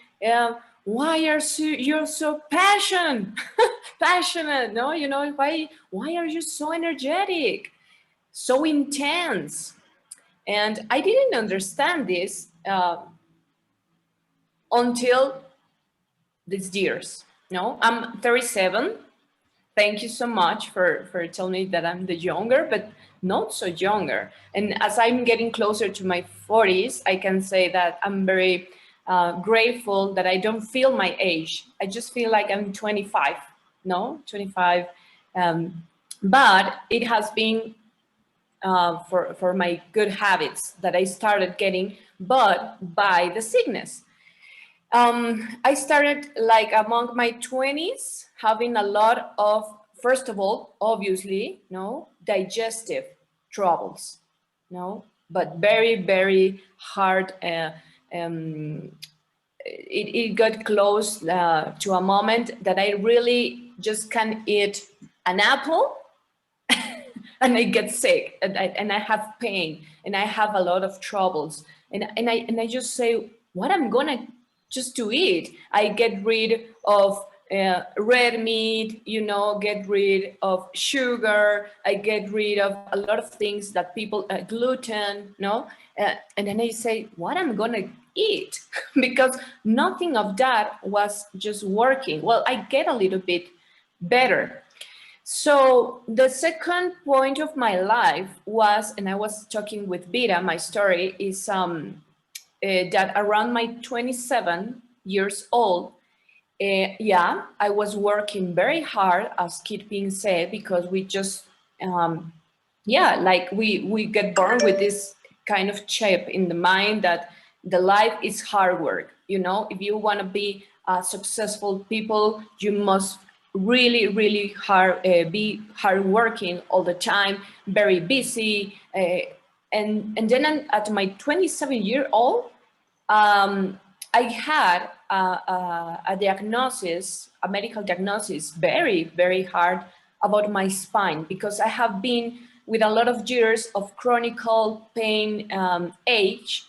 Why are you're so passionate? No, you know, why are you so energetic, so intense? And I didn't understand this until these years. No, I'm 37. Thank you so much for telling me that I'm the younger, but not so younger. And as I'm getting closer to my 40s, I can say that I'm very grateful that I don't feel my age. I just feel like I'm 25, no, 25. But it has been for my good habits that I started getting, but by the sickness. I started like among my 20s having a lot of, first of all, obviously, no, digestive troubles, no, but very, very hard. It got close to a moment that I really just can't eat an apple and I get sick and I have pain and I have a lot of troubles and I just say what I'm gonna just to eat. I get rid of red meat, you know, get rid of sugar. I get rid of a lot of things that people gluten, no, and then I say what I'm gonna eat because nothing of that was just working. Well, I get a little bit better. So the second point of my life was, and I was talking with Vita, my story is that around my 27 years old, yeah, I was working very hard, as Kit Ping said, because we just, yeah, like we get born with this kind of chip in the mind that the life is hard work. You know, if you want to be successful people, you must really, really hard, be hard working all the time, very busy. And then at my 27-year-old, I had a diagnosis, a medical diagnosis, very, very hard about my spine because I have been with a lot of years of chronic pain, age,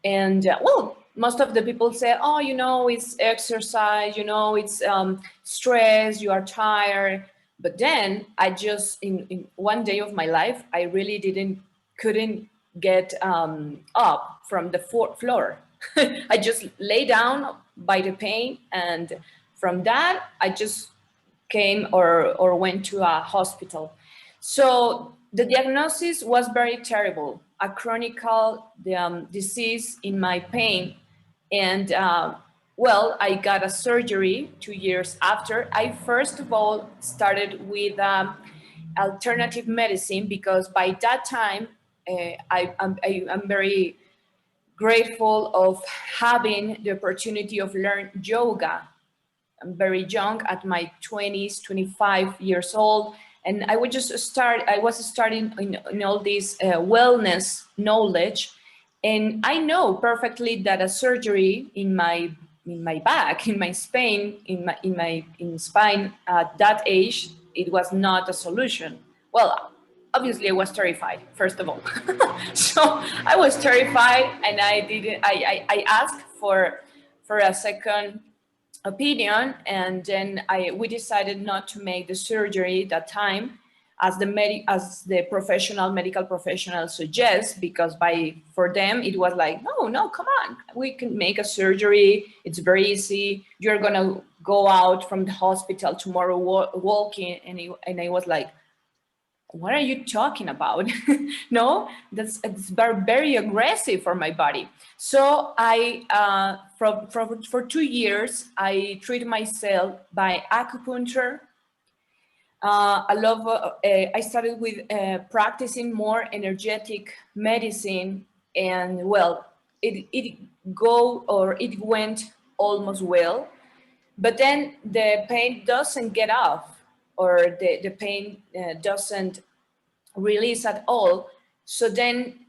and well, most of the people say, oh, you know, it's exercise, you know, it's stress, you are tired. But then I just, in one day of my life, I really couldn't get up from the floor. I just lay down by the pain. And from that, I just came or went to a hospital. So the diagnosis was very terrible, a chronic disease in my pain. And well, I got a surgery 2 years after. I first of all started with alternative medicine because by that time, I'm very grateful of having the opportunity of learn yoga. I'm very young, at my 20s, 25 years old, and I was starting in all this wellness knowledge, and I know perfectly that a surgery in my back, in my spine, in spine at that age, it was not a solution. Well, obviously I was terrified, first of all. So I was terrified, and I asked for a second opinion, and then we decided not to make the surgery that time, as the medical professional suggests, because for them it was like, no, come on, we can make a surgery, it's very easy, you're gonna go out from the hospital tomorrow walking, and I was like, what are you talking about? No, it's very, very aggressive for my body. So for 2 years, I treat myself by acupuncture. I started with practicing more energetic medicine, and well, it went almost well, but then the pain doesn't get off, or the pain doesn't release at all. So then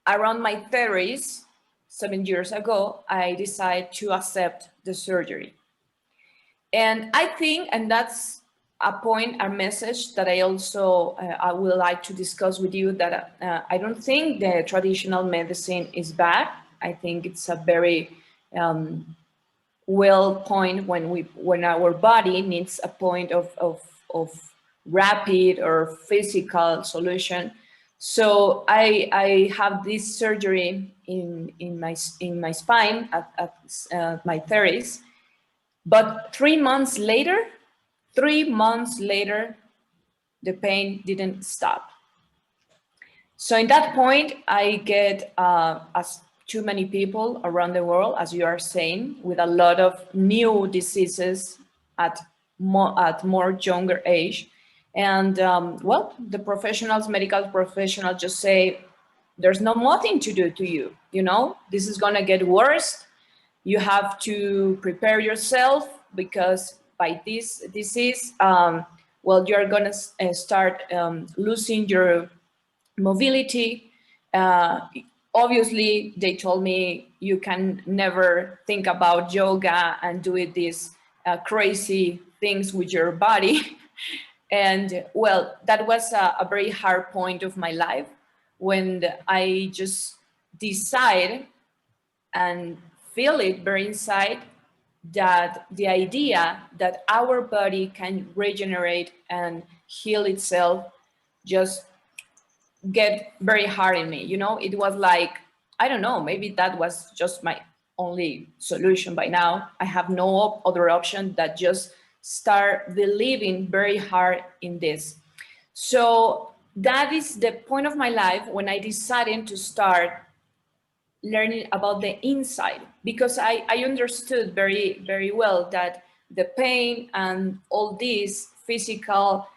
around my 30s, 7 years ago, I decided to accept the surgery. And I think, and that's a message that I also I would like to discuss with you, that I don't think the traditional medicine is bad. I think it's a very well point when our body needs a point of rapid or physical solution. So I have this surgery in my spine at my 30s, but 3 months later, the pain didn't stop. So in that point, I get as too many people around the world, as you are saying, with a lot of new diseases at more younger age. And well, the medical professionals just say, there's nothing to do to you, this is gonna get worse. You have to prepare yourself, because by this disease, well, you're gonna start losing your mobility. Obviously, they told me you can never think about yoga and doing these crazy things with your body. And well, that was a very hard point of my life, when I just decide and feel it very inside, that the idea that our body can regenerate and heal itself just get very hard in me. It was like, I don't know, maybe that was just my only solution by now. I have no other option that just start believing very hard in this. So that is the point of my life when I decided to start learning about the inside, because I understood very, very well that the pain and all this physical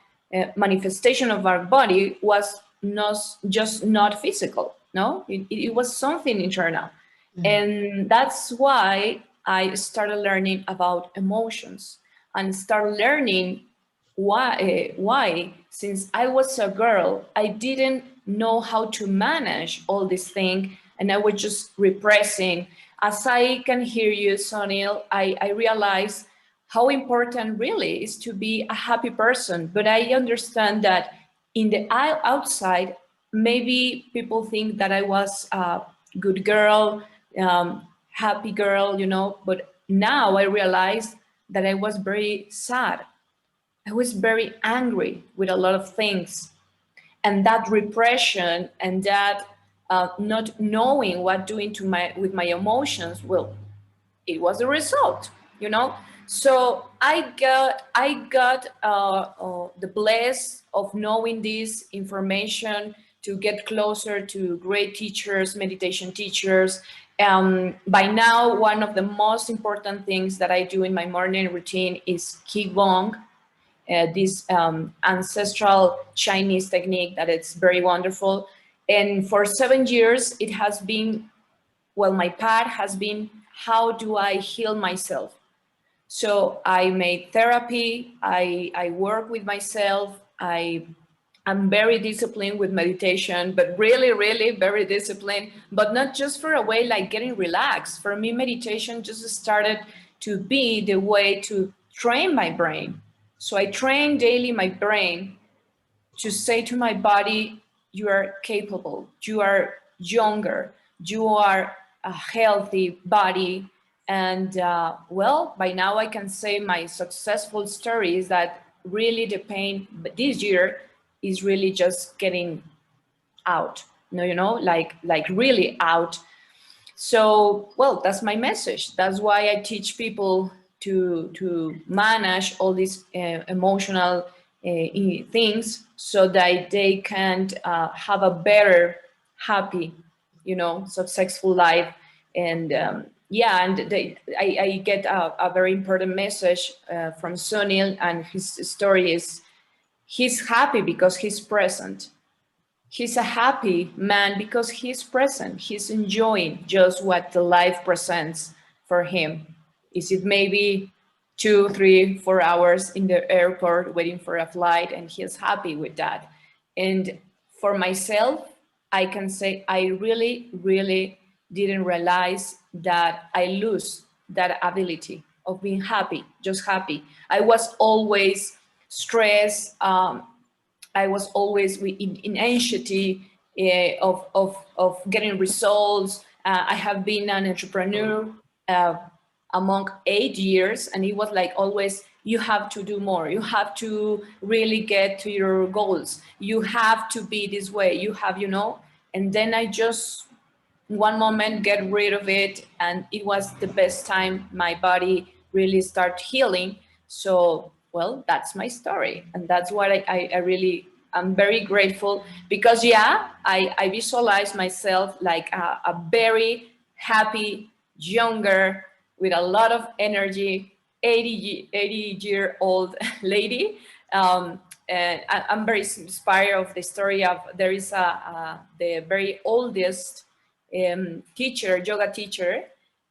manifestation of our body was not physical. No, it was something internal. Mm-hmm. And that's why I started learning about emotions, and started learning why since I was a girl, I didn't know how to manage all these things, and I was just repressing. As I can hear you, Sonil, I realize how important really is to be a happy person. But I understand that in the outside, maybe people think that I was a good girl, happy girl, but now I realize that I was very sad. I was very angry with a lot of things. And that repression and that not knowing what doing with my emotions, well, it was a result, So I got the bless of knowing this information, to get closer to great teachers, meditation teachers. By now, one of the most important things that I do in my morning routine is Qigong, this ancestral Chinese technique that it's very wonderful. And for 7 years, it has been well, my path has been, how do I heal myself? So I made therapy, I work with myself, I'm very disciplined with meditation, but really, really very disciplined, but not just for a way like getting relaxed. For me, meditation just started to be the way to train my brain. So I train daily my brain to say to my body, you are capable, you are younger, you are a healthy body. And well, by now I can say my successful story is that really the pain this year is really just getting out. No, you know, like really out. So, well, that's my message. That's why I teach people to manage all these emotional things so that they can have a better, happy, you know, successful life. And yeah, and I get a very important message from Sunil, and his story is he's happy because he's present. He's a happy man because he's present. He's enjoying just what the life presents for him. Is it maybe 2, 3, 4 hours in the airport waiting for a flight, and he's happy with that. And for myself, I can say I really, really didn't realize that I lose that ability of being happy, just happy. I was always stressed. I was always in anxiety of getting results. I have been an entrepreneur uh, among 8 years, and it was like always, you have to do more. You have to really get to your goals. You have to be this way. You have, you know, and then I just one moment get rid of it, and it was the best time my body really start healing. So well, that's my story, and that's what I really I'm very grateful, because yeah, I visualize myself like a very happy younger with a lot of energy 80-year-old lady. And I'm very inspired of the story of there is the very oldest teacher, yoga teacher.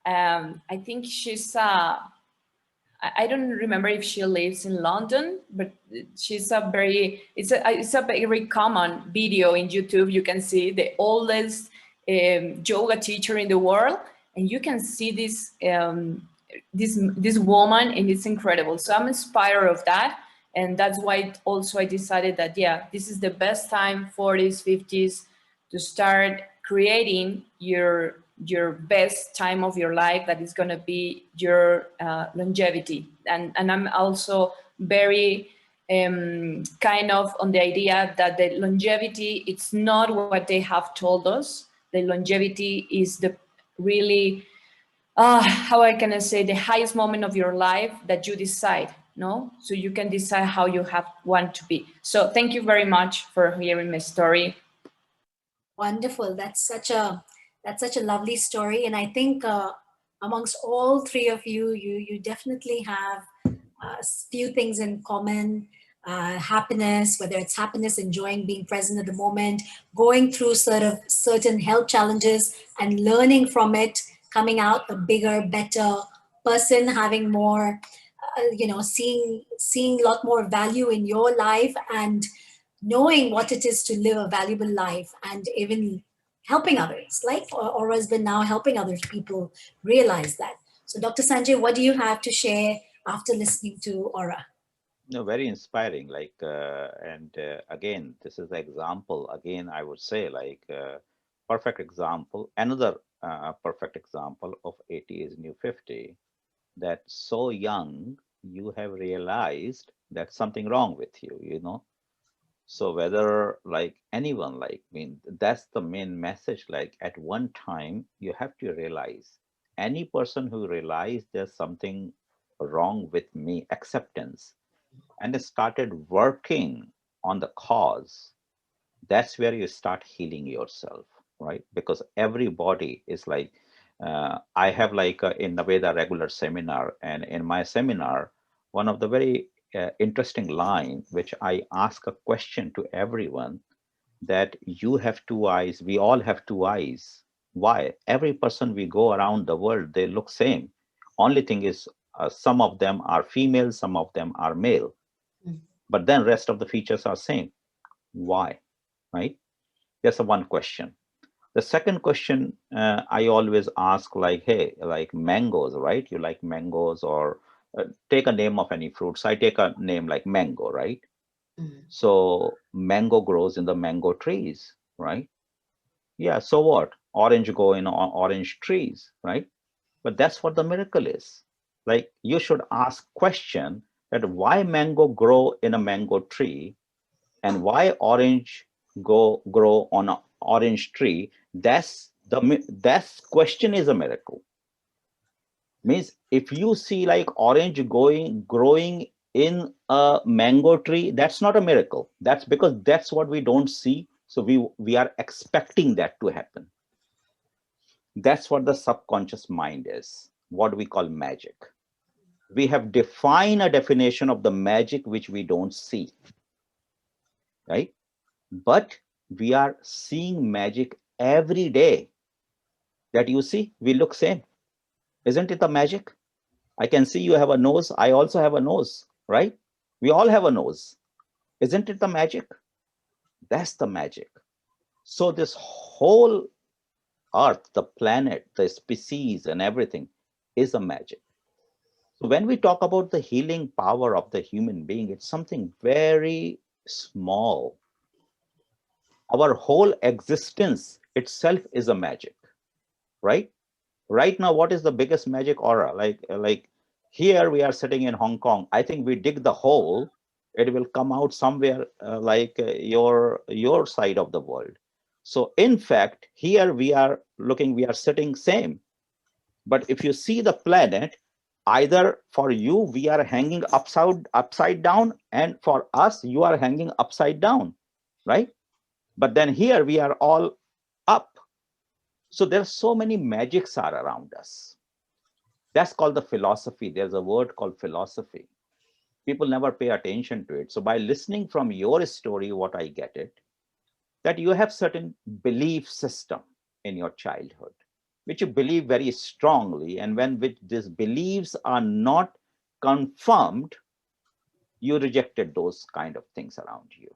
I think she's, I don't remember if she lives in London, but she's a very, it's a very common video in YouTube. You can see the oldest yoga teacher in the world, and you can see this woman, and it's incredible. So I'm inspired of that. And that's why also I decided that, yeah, this is the best time, 40s, 50s, to start creating your best time of your life that is going to be your longevity. And I'm also very kind of on the idea that the longevity, it's not what they have told us. The longevity is the really, how I can say, the highest moment of your life that you decide, no? So you can decide how you want to be. So thank you very much for hearing my story. Wonderful. That's such a lovely story, and I think amongst all three of you, you definitely have a few things in common. Happiness, whether it's happiness, enjoying being present at the moment, going through sort of certain health challenges and learning from it, coming out a bigger, better person, having more, seeing a lot more value in your life, and knowing what it is to live a valuable life, and even helping others, like Aura's been now helping other people realize that. So Dr. Sanjay, what do you have to share after listening to Aura? No, very inspiring. Like, and again, this is the example. Again, I would say, like, perfect example. Another perfect example of 80 is new 50. That so young you have realized that something wrong with you. You know. So whether like anyone, like, I mean, that's the main message. Like at one time, you have to realize any person who realized there's something wrong with me, acceptance, and started working on the cause, that's where you start healing yourself, right? Because everybody is like, I have like in Naveda regular seminar, and in my seminar, one of the very interesting line, which I ask a question to everyone, that you have two eyes, we all have two eyes, Why? Every person we go around the world, they look same. Only thing is, some of them are female, some of them are male, Mm. but then rest of the features are same. Why? Right? That's a one question. The second question I always ask, like, hey, like mangoes, right? You like mangoes, or take a name of any fruits. I take a name like mango, right? Mm. So mango grows in the mango trees, right? Yeah, so what? Orange go in orange trees, right? But that's what the miracle is. Like, you should ask question that why mango grow in a mango tree, and why orange grow on an orange tree. That's question is a miracle. Means if you see like orange growing in a mango tree, that's not a miracle. That's because that's what we don't see, so we are expecting that to happen. That's what the subconscious mind is, what we call magic. We have defined a definition of the magic which we don't see, right? But we are seeing magic every day. That you see, we look same. Isn't it a magic? I can see you have a nose, I also have a nose, right? We all have a nose. Isn't it the magic? That's the magic. So this whole earth, the planet, the species, and everything is a magic. So when we talk about the healing power of the human being, it's something very small. Our whole existence itself is a magic, right? Right now, what is the biggest magic aura? Like here we are sitting in Hong Kong. I think we dig the hole, it will come out somewhere your side of the world. So in fact, here we are looking, we are sitting same. But if you see the planet, either for you we are hanging upside down, and for us you are hanging upside down, right? But then here we are all up. So there's so many magics are around us. That's called the philosophy. There's a word called philosophy. People never pay attention to it. So by listening from your story, what I get it, that you have certain belief system in your childhood, which you believe very strongly. And when which these beliefs are not confirmed, you rejected those kind of things around you.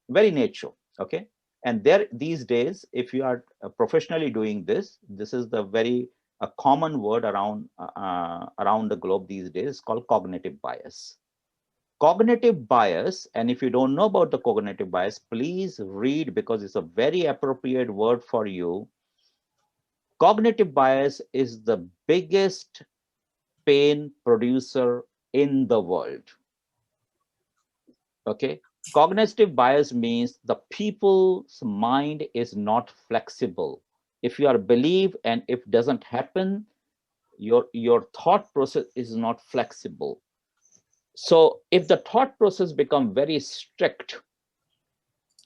Very natural, okay? And there these days, if you are professionally doing this is the very a common word around the globe these days, called cognitive bias. Cognitive bias, and if you don't know about the cognitive bias, please read, because it's a very appropriate word for you. Cognitive bias is the biggest pain producer in the world. Okay, cognitive bias means the people's mind is not flexible. If you are believe and if doesn't happen, your thought process is not flexible. So if the thought process become very strict,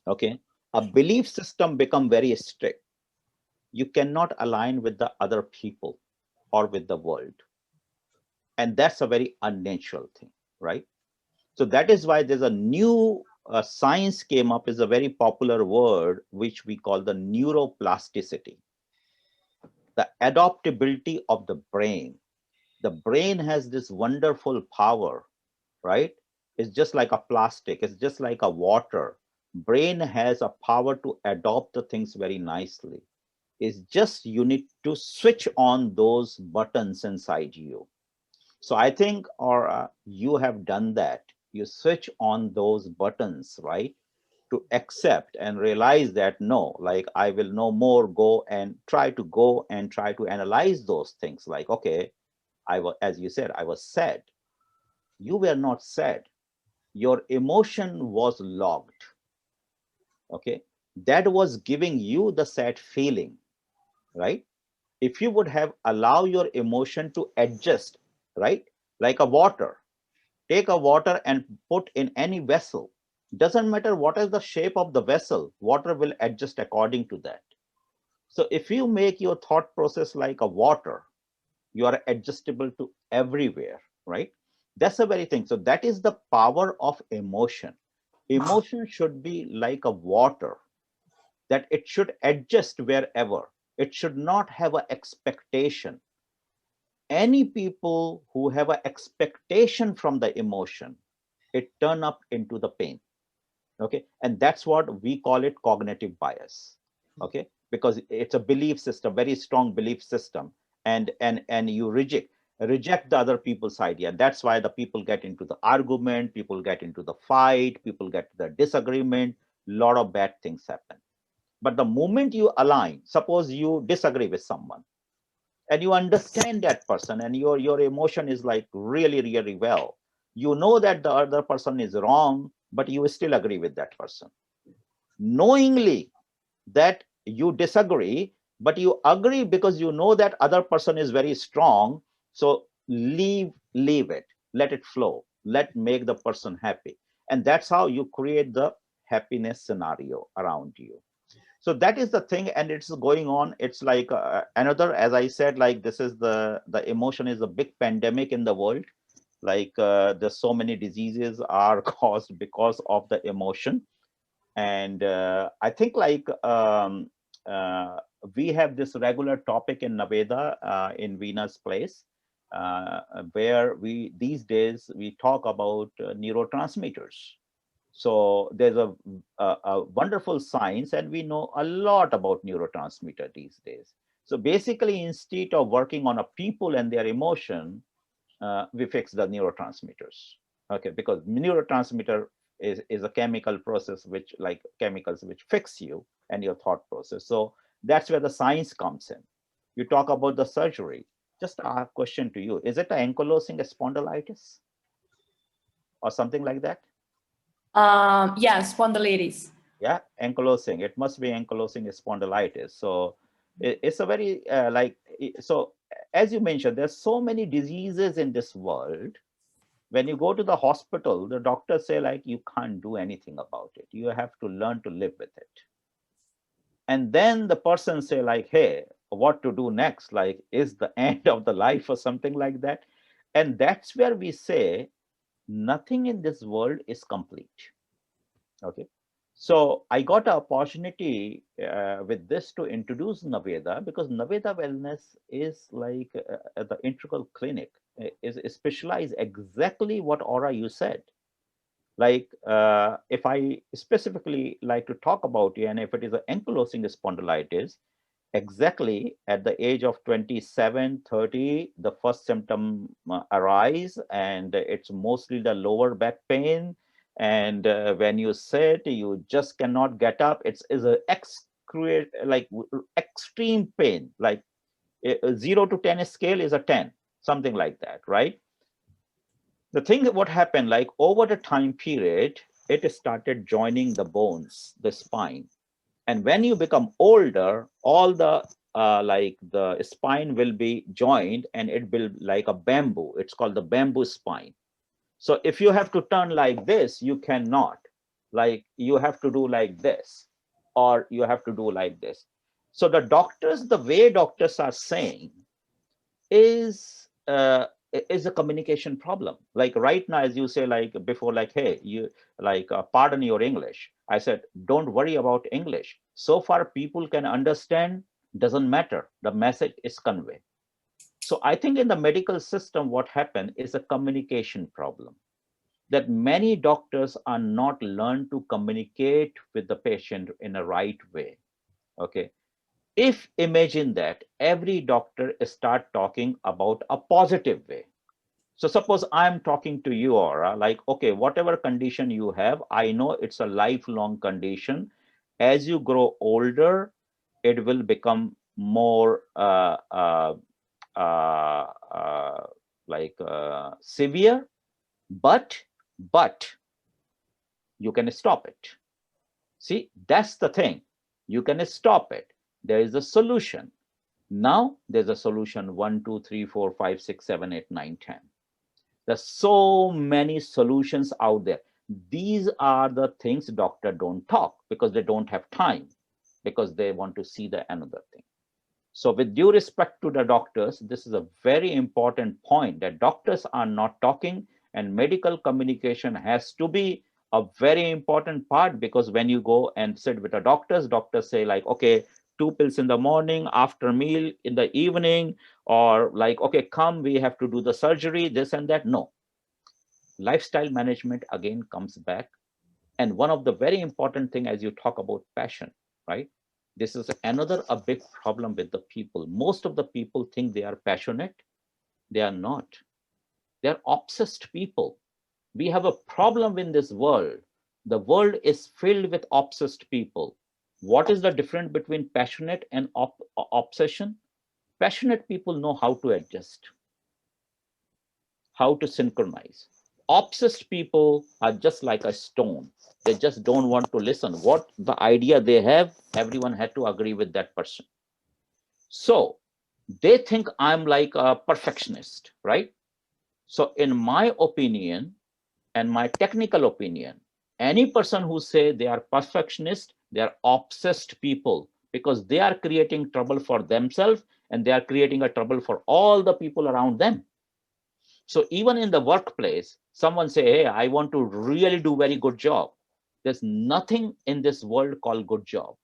okay, a belief system become very strict, you cannot align with the other people or with the world, and that's a very unnatural thing, right? So that is why there's a new science came up, is a very popular word which we call the neuroplasticity, the adaptability of the brain. The brain has this wonderful power, right? It's just like a plastic, it's just like a water. Brain has a power to adopt the things very nicely. It's just you need to switch on those buttons inside you. So I think, or you have done that. You switch on those buttons, right? To accept and realize that no, like I will no more go and try to analyze those things. Like, okay, I was, as you said, I was sad. You were not sad. Your emotion was logged. Okay. That was giving you the sad feeling, right? If you would have allow your emotion to adjust, right? Like a water, take a water and put in any vessel. Doesn't matter what is the shape of the vessel, water will adjust according to that. So if you make your thought process like a water, you are adjustable to everywhere, right? That's the very thing. So that is the power of emotion. Emotion should be like a water, that it should adjust wherever. It should not have an expectation. Any people who have an expectation from the emotion, it turn up into the pain. Okay, and that's what we call it cognitive bias. Okay, because it's a belief system, very strong belief system, and you reject the other people's idea. That's why the people get into the argument, people get into the fight, people get the disagreement. Lot of bad things happen. But the moment you align, suppose you disagree with someone and you understand that person, and your emotion is like really really well, you know that the other person is wrong, but you still agree with that person knowingly that you disagree, but you agree because you know that other person is very strong. So leave it, let it flow, let make the person happy, and that's how you create the happiness scenario around you. So that is the thing, and it's going on. It's like another, as I said, like this is the emotion is a big pandemic in the world. Like there's so many diseases are caused because of the emotion. And I think like uh, we have this regular topic in Naveda, in Venus Place, where we these days we talk about neurotransmitters. So there's a wonderful science, and we know a lot about neurotransmitter these days. So basically, instead of working on a people and their emotion, we fix the neurotransmitters. Okay, because neurotransmitter is a chemical process which, like chemicals which fix you and your thought process. So that's where the science comes in. You talk about the surgery. Just a question to you: is it an ankylosing spondylitis or something like that? Yeah, spondylitis. Yeah, ankylosing. It must be ankylosing spondylitis. So it's a very so as you mentioned, there's so many diseases in this world. When you go to the hospital, the doctors say like you can't do anything about it. You have to learn to live with it. And then the person say like, hey, what to do next? Like, is the end of the life or something like that? And that's where we say nothing in this world is complete. Okay. So I got an opportunity with this to introduce Naveda, because Naveda Wellness is like the integral clinic, is specialized exactly what Aura you said. Like if I specifically like to talk about you, and if it is an ankylosing spondylitis, exactly at the age of 27, 30, the first symptom arise, and it's mostly the lower back pain. And when you sit, you just cannot get up. It's a like extreme pain, like a 0 to 10 scale is a 10, something like that, right? The thing that what happened, like over the time period, it started joining the bones, the spine. And when you become older, all the like the spine will be joined, and it will like a bamboo. It's called the bamboo spine. So if you have to turn like this, you cannot. Like you have to do like this, or you have to do like this. So the doctors, the way doctors are saying is is a communication problem. Like right now, as you say, like before, like, hey, you like pardon your English. I said, don't worry about English. So far, people can understand. Doesn't matter. The message is conveyed. So I think in the medical system, what happened is a communication problem, that many doctors are not learned to communicate with the patient in a right way. Okay, if imagine that every doctor start talking about a positive way. So suppose I'm talking to you, Aura, like, okay, whatever condition you have, I know it's a lifelong condition. As you grow older, it will become more uh, uh, severe, but but you can stop it. See, that's the thing. You can stop it. There is a solution. Now there's a solution 1, 2, 3, 4, 5, 6, 7, 8, 9, 10. There's so many solutions out there. These are the things doctor don't talk because they don't have time, because they want to see the another thing. So with due respect to the doctors, this is a very important point, that doctors are not talking, and medical communication has to be a very important part, because when you go and sit with the doctors say like, okay, 2 pills in the morning, after meal in the evening, or like, okay, come, we have to do the surgery, this and that. No. Lifestyle management again comes back. And one of the very important thing, as you talk about passion, right? This is another a big problem with the people. Most of the people think they are passionate. They are not. They're obsessed people. We have a problem in this world. The world is filled with obsessed people. What is the difference between passionate and obsession? Passionate people know how to adjust, how to synchronize. Obsessed people are just like a stone. They just don't want to listen. What the idea they have, everyone had to agree with that person. So they think I'm like a perfectionist, right? So in my opinion, and my technical opinion, any person who say they are perfectionist, they are obsessed people, because they are creating trouble for themselves and they are creating a trouble for all the people around them. So even in the workplace, someone say, hey, I want to really do very good job. There's nothing in this world called good job.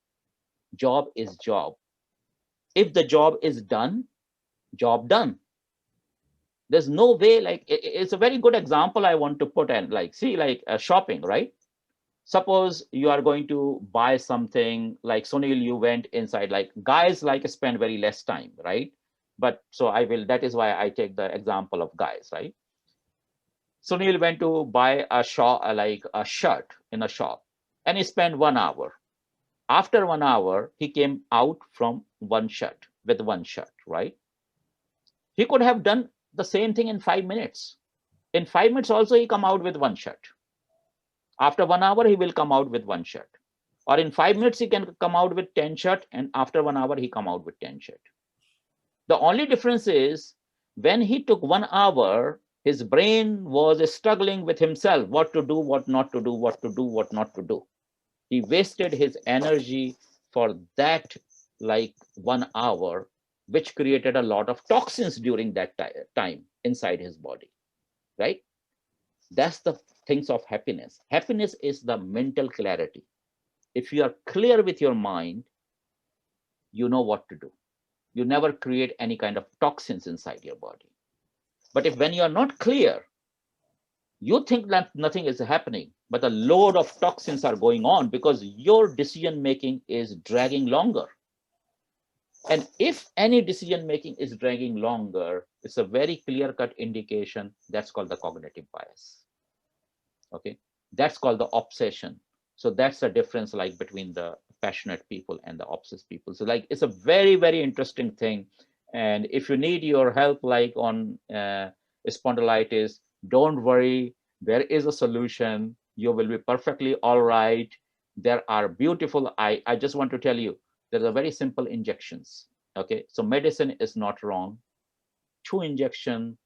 Job is job. If the job is done, job done. There's no way, like, it's a very good example I want to put in, like, see, like shopping, right? Suppose you are going to buy something, like Sunil, you went inside, like guys like spend very less time, right? But so I will, that is why I take the example of guys, right? Sunil went to buy a shop, like a shirt in a shop, and he spent 1 hour. After 1 hour, he came out from one shirt with one shirt, right? He could have done the same thing in 5 minutes. In 5 minutes also, he come out with one shirt. After 1 hour, he will come out with one shirt. Or in 5 minutes, he can come out with 10 shirt, and after 1 hour, he come out with 10 shirt. The only difference is when he took 1 hour, his brain was struggling with himself, what to do, what not to do, what to do, what not to do. He wasted his energy for that, like 1 hour, which created a lot of toxins during that time inside his body, right? That's the things of happiness. Happiness is the mental clarity. If you are clear with your mind, you know what to do. You never create any kind of toxins inside your body. But if when you are not clear, you think that nothing is happening, but a load of toxins are going on because your decision making is dragging longer. And if any decision making is dragging longer, it's a very clear cut indication. That's called the cognitive bias. Okay, that's called the obsession. So that's the difference, like between the passionate people and the obsessed people. So like it's a very, very interesting thing. And if you need your help, like on spondylitis, don't worry, there is a solution. You will be perfectly all right. There are beautiful, I just want to tell you, there are very simple injections. Okay, so medicine is not wrong. 2 injection,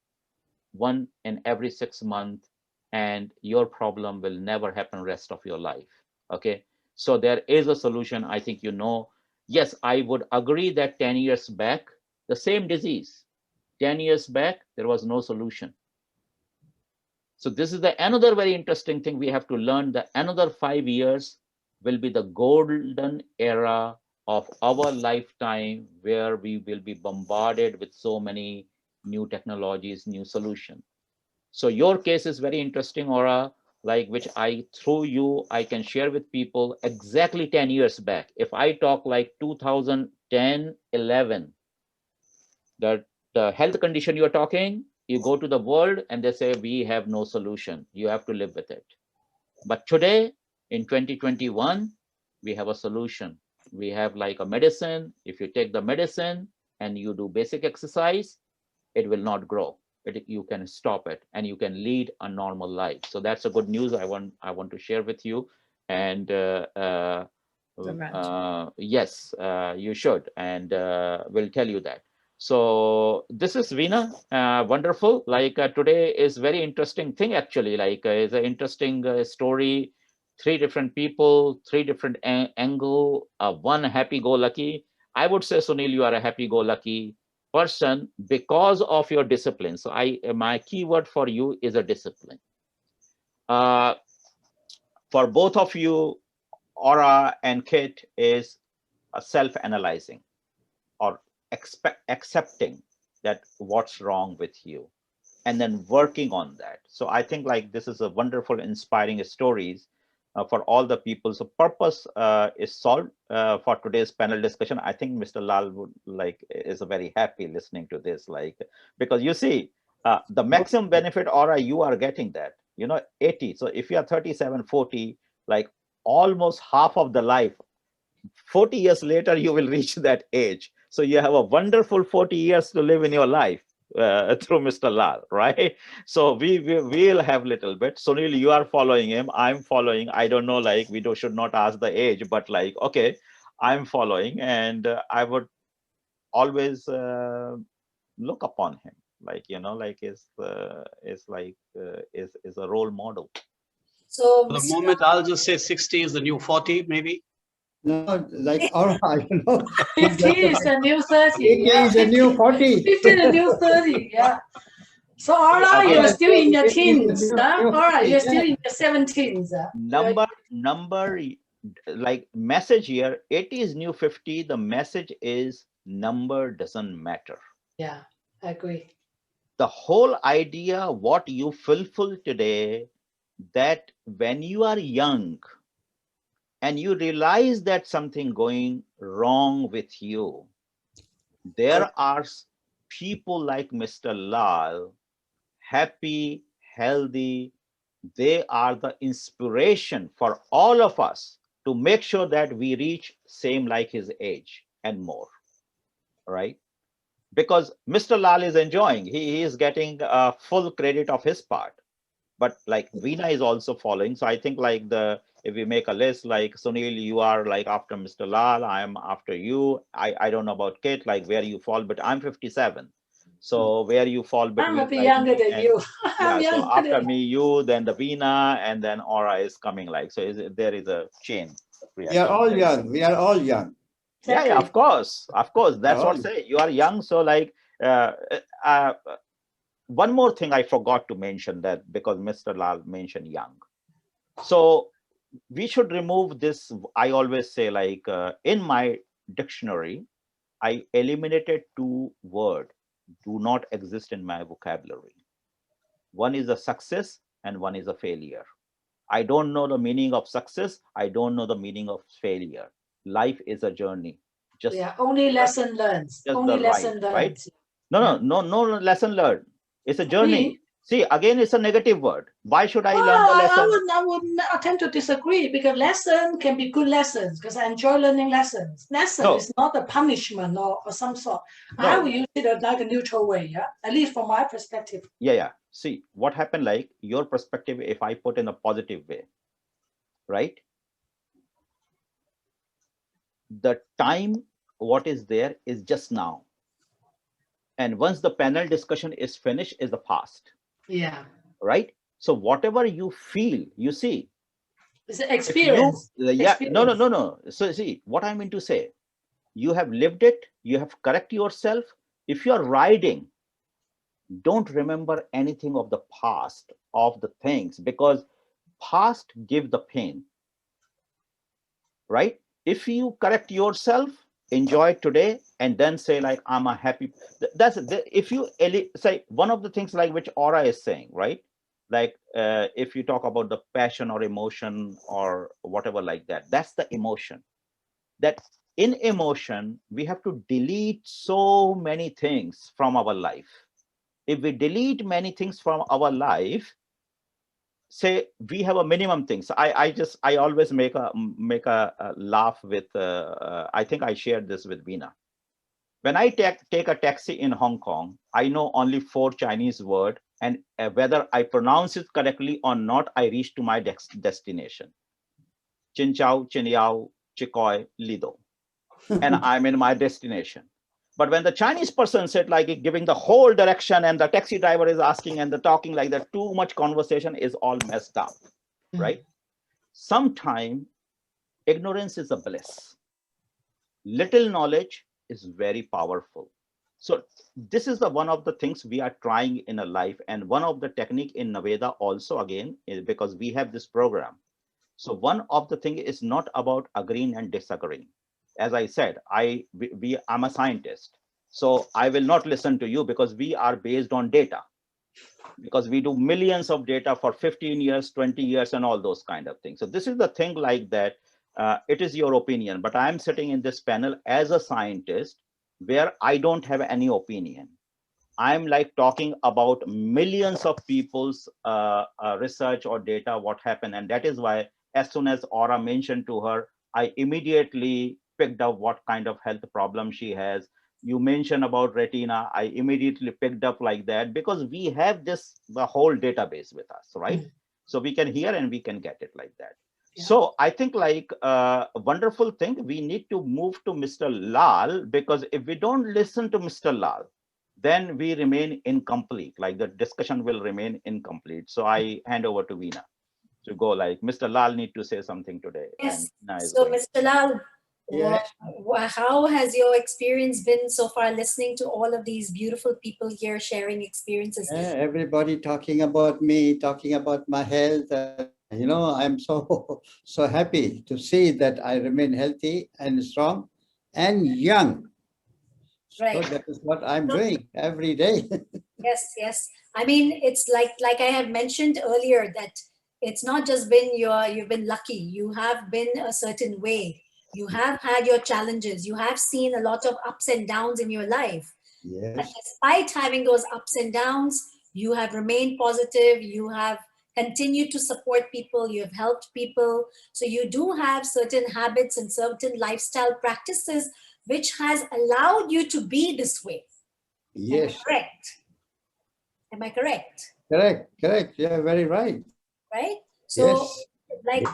one in every 6 months, and your problem will never happen rest of your life. Okay, so there is a solution. I think you know. Yes, I would agree that 10 years back, the same disease, 10 years back, there was no solution. So this is the another very interesting thing we have to learn, that another 5 years will be the golden era of our lifetime, where we will be bombarded with so many new technologies, new solutions. So your case is very interesting, Aura, like which I, through you, I can share with people exactly 10 years back. If I talk like 2010, 11, the health condition you're talking, you go to the world and they say, we have no solution. You have to live with it. But today, in 2021, we have a solution. We have like a medicine. If you take the medicine and you do basic exercise, it will not grow. You can stop it and you can lead a normal life. So that's a good news I want to share with you. And yes, you should, and we'll tell you that. So this is Veena. Wonderful. Like today is very interesting thing actually. Like it's an interesting story. 3 different people, 3 different angle. One happy-go-lucky. I would say, Sunil, you are a happy-go-lucky person because of your discipline. So my keyword for you is a discipline. For both of you, Aura and Kit, is self-analyzing or accepting that what's wrong with you, and then working on that. So I think like this is a wonderful, inspiring stories for all the people. So purpose is solved for today's panel discussion. I think Mr. Lal would like is very happy listening to this, like, because you see the maximum benefit aura, you are getting that, 80. So if you are 37, 40, like almost half of the life, 40 years later, you will reach that age. So you have a wonderful 40 years to live in your life through Mr. Lal, right? So we will have little bit. Sunil, you are following him. I'm following. I don't know, like should not ask the age, but like, okay, I'm following, and I would always look upon him, like, like is a role model. So, For the Mr. moment, I'll just say 60 is the new 40, maybe. No, like, all right, 50 is the new 30. 80 Yeah, is a new 40. 50 the new 30. Yeah. So, Aura, Again, you're still in your 50 is the teens. new- Huh? new All right, 50, you're still yeah. in your 17s. Number, like message here, 80 is new 50. The message is number doesn't matter. Yeah, I agree. The whole idea, what you fulfill today, that when you are young and you realize that something going wrong with you, there are people like Mr. Lal, happy, healthy. They are the inspiration for all of us to make sure that we reach same like his age and more, right? Because Mr. Lal is enjoying, he is getting full credit of his part, but like Veena is also following. So I think like if we make a list, like Sunil, you are like after Mr. Lal, I am after you. I don't know about Kate, like where you fall, but I'm 57. So where you fall between, I'm a bit like, younger me than and- you. yeah, I'm so younger after than me, you, then the Veena, and then Aura is coming, like, so there is a chain We are reaction. all young. We are all young. Yeah, Exactly. of course, that's what all- say, you are young. So like one more thing I forgot to mention, that because Mr. Lal mentioned young, so we should remove this. I always say, like, in my dictionary, I eliminated 2 words do not exist in my vocabulary. One is a success and one is a failure. I don't know the meaning of success. I don't know the meaning of failure. Life is a journey. Just, Yeah, only lesson learned. just Only the ride, lesson right? learned. No lesson learned. It's a Me? journey. See, again, it's a negative word. Why should I learn Well, the lesson? I tend to disagree because lesson can be good lessons because I enjoy learning lessons. Lesson No. is not a punishment or some sort. I No. will use it like a neutral way, yeah, at least from my perspective. Yeah. See, what happened, like your perspective, if I put in a positive way, right? The time, what is there is just now. And once the panel discussion is finished, is the past, Yeah, right? So whatever you feel, you see, it's an if you, experience. yeah, no. Experience. So see, what I mean to say, you have lived it, you have correct yourself. If you are riding, don't remember anything of the past, of the things, because past give the pain, right? If you correct yourself, enjoy today, and then say like, I'm a happy. That's if you say one of the things like which Aura is saying, right? Like if you talk about the passion or emotion or whatever like that, that's the emotion. That in emotion, we have to delete so many things from our life. If we delete many things from our life, say we have a minimum things. I always make a laugh with I think I shared this with Veena. When I take a taxi in Hong Kong, I know only 4 Chinese word, and whether I pronounce it correctly or not, I reach to my destination. Chin Chow, Chin Yao, Chikoi, Lido, and I'm in my destination. But when the Chinese person said like giving the whole direction and the taxi driver is asking and the talking like that, too much conversation is all messed up, right? Sometimes ignorance is a bliss. Little knowledge is very powerful. So this is the one of the things we are trying in a life, and one of the technique in Naveda also again is because we have this program. So one of the thing is not about agreeing and disagreeing. as I said, I'm a scientist. So I will not listen to you because we are based on data, because we do millions of data for 15 years, 20 years, and all those kind of things. So this is the thing like that. It is your opinion, but I'm sitting in this panel as a scientist where I don't have any opinion. I'm like talking about millions of people's research or data, what happened. And that is why as soon as Aura mentioned to her, I immediately picked up what kind of health problem she has. You mentioned about retina, I immediately picked up like that because we have the whole database with us, right? So we can hear and we can get it like that. Yeah. So I think like a wonderful thing, we need to move to Mr. Lal, because if we don't listen to Mr. Lal, then we remain incomplete, like the discussion will remain incomplete. So I hand over to Veena to go, like Mr. Lal need to say something today. Yes. And Veena is So, going. Mr. Lal, Yes. how has your experience been so far listening to all of these beautiful people here sharing experiences? Everybody talking about me, talking about my health. I'm so so happy to see that I remain healthy and strong and young. So Right. that is what I'm So- doing every day. Yes, yes. I mean, it's like I have mentioned earlier that it's not just been you've been lucky. You have been a certain way. You have had your challenges. You have seen a lot of ups and downs in your life. But Yes, despite having those ups and downs, you have remained positive. You have continued to support people. You have helped people. So you do have certain habits and certain lifestyle practices which has allowed you to be this way. Am I yes, correct? Am I correct? correct. You're very right. Right? So, Yes, like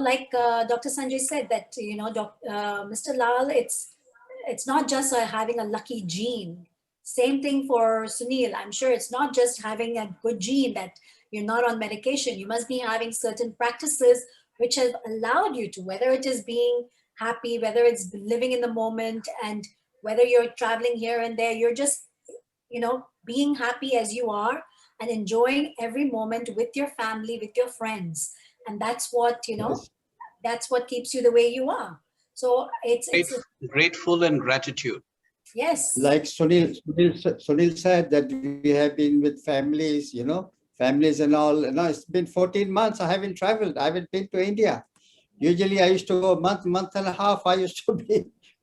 like Dr. Sanjay said that Mr. Lal, it's not just having a lucky gene. Same thing for Sunil. I'm sure it's not just having a good gene that you're not on medication. You must be having certain practices which have allowed you to, whether it is being happy, whether it's living in the moment, and whether you're traveling here and there, you're just being happy as you are and enjoying every moment with your family, with your friends. And that's what yes. that's what keeps you the way you are. So Great, grateful and gratitude. yes. Like Sunil said that we have been with families, families and all. It's been 14 months. I haven't traveled. I haven't been to India. Usually I used to go a month and a half. I used to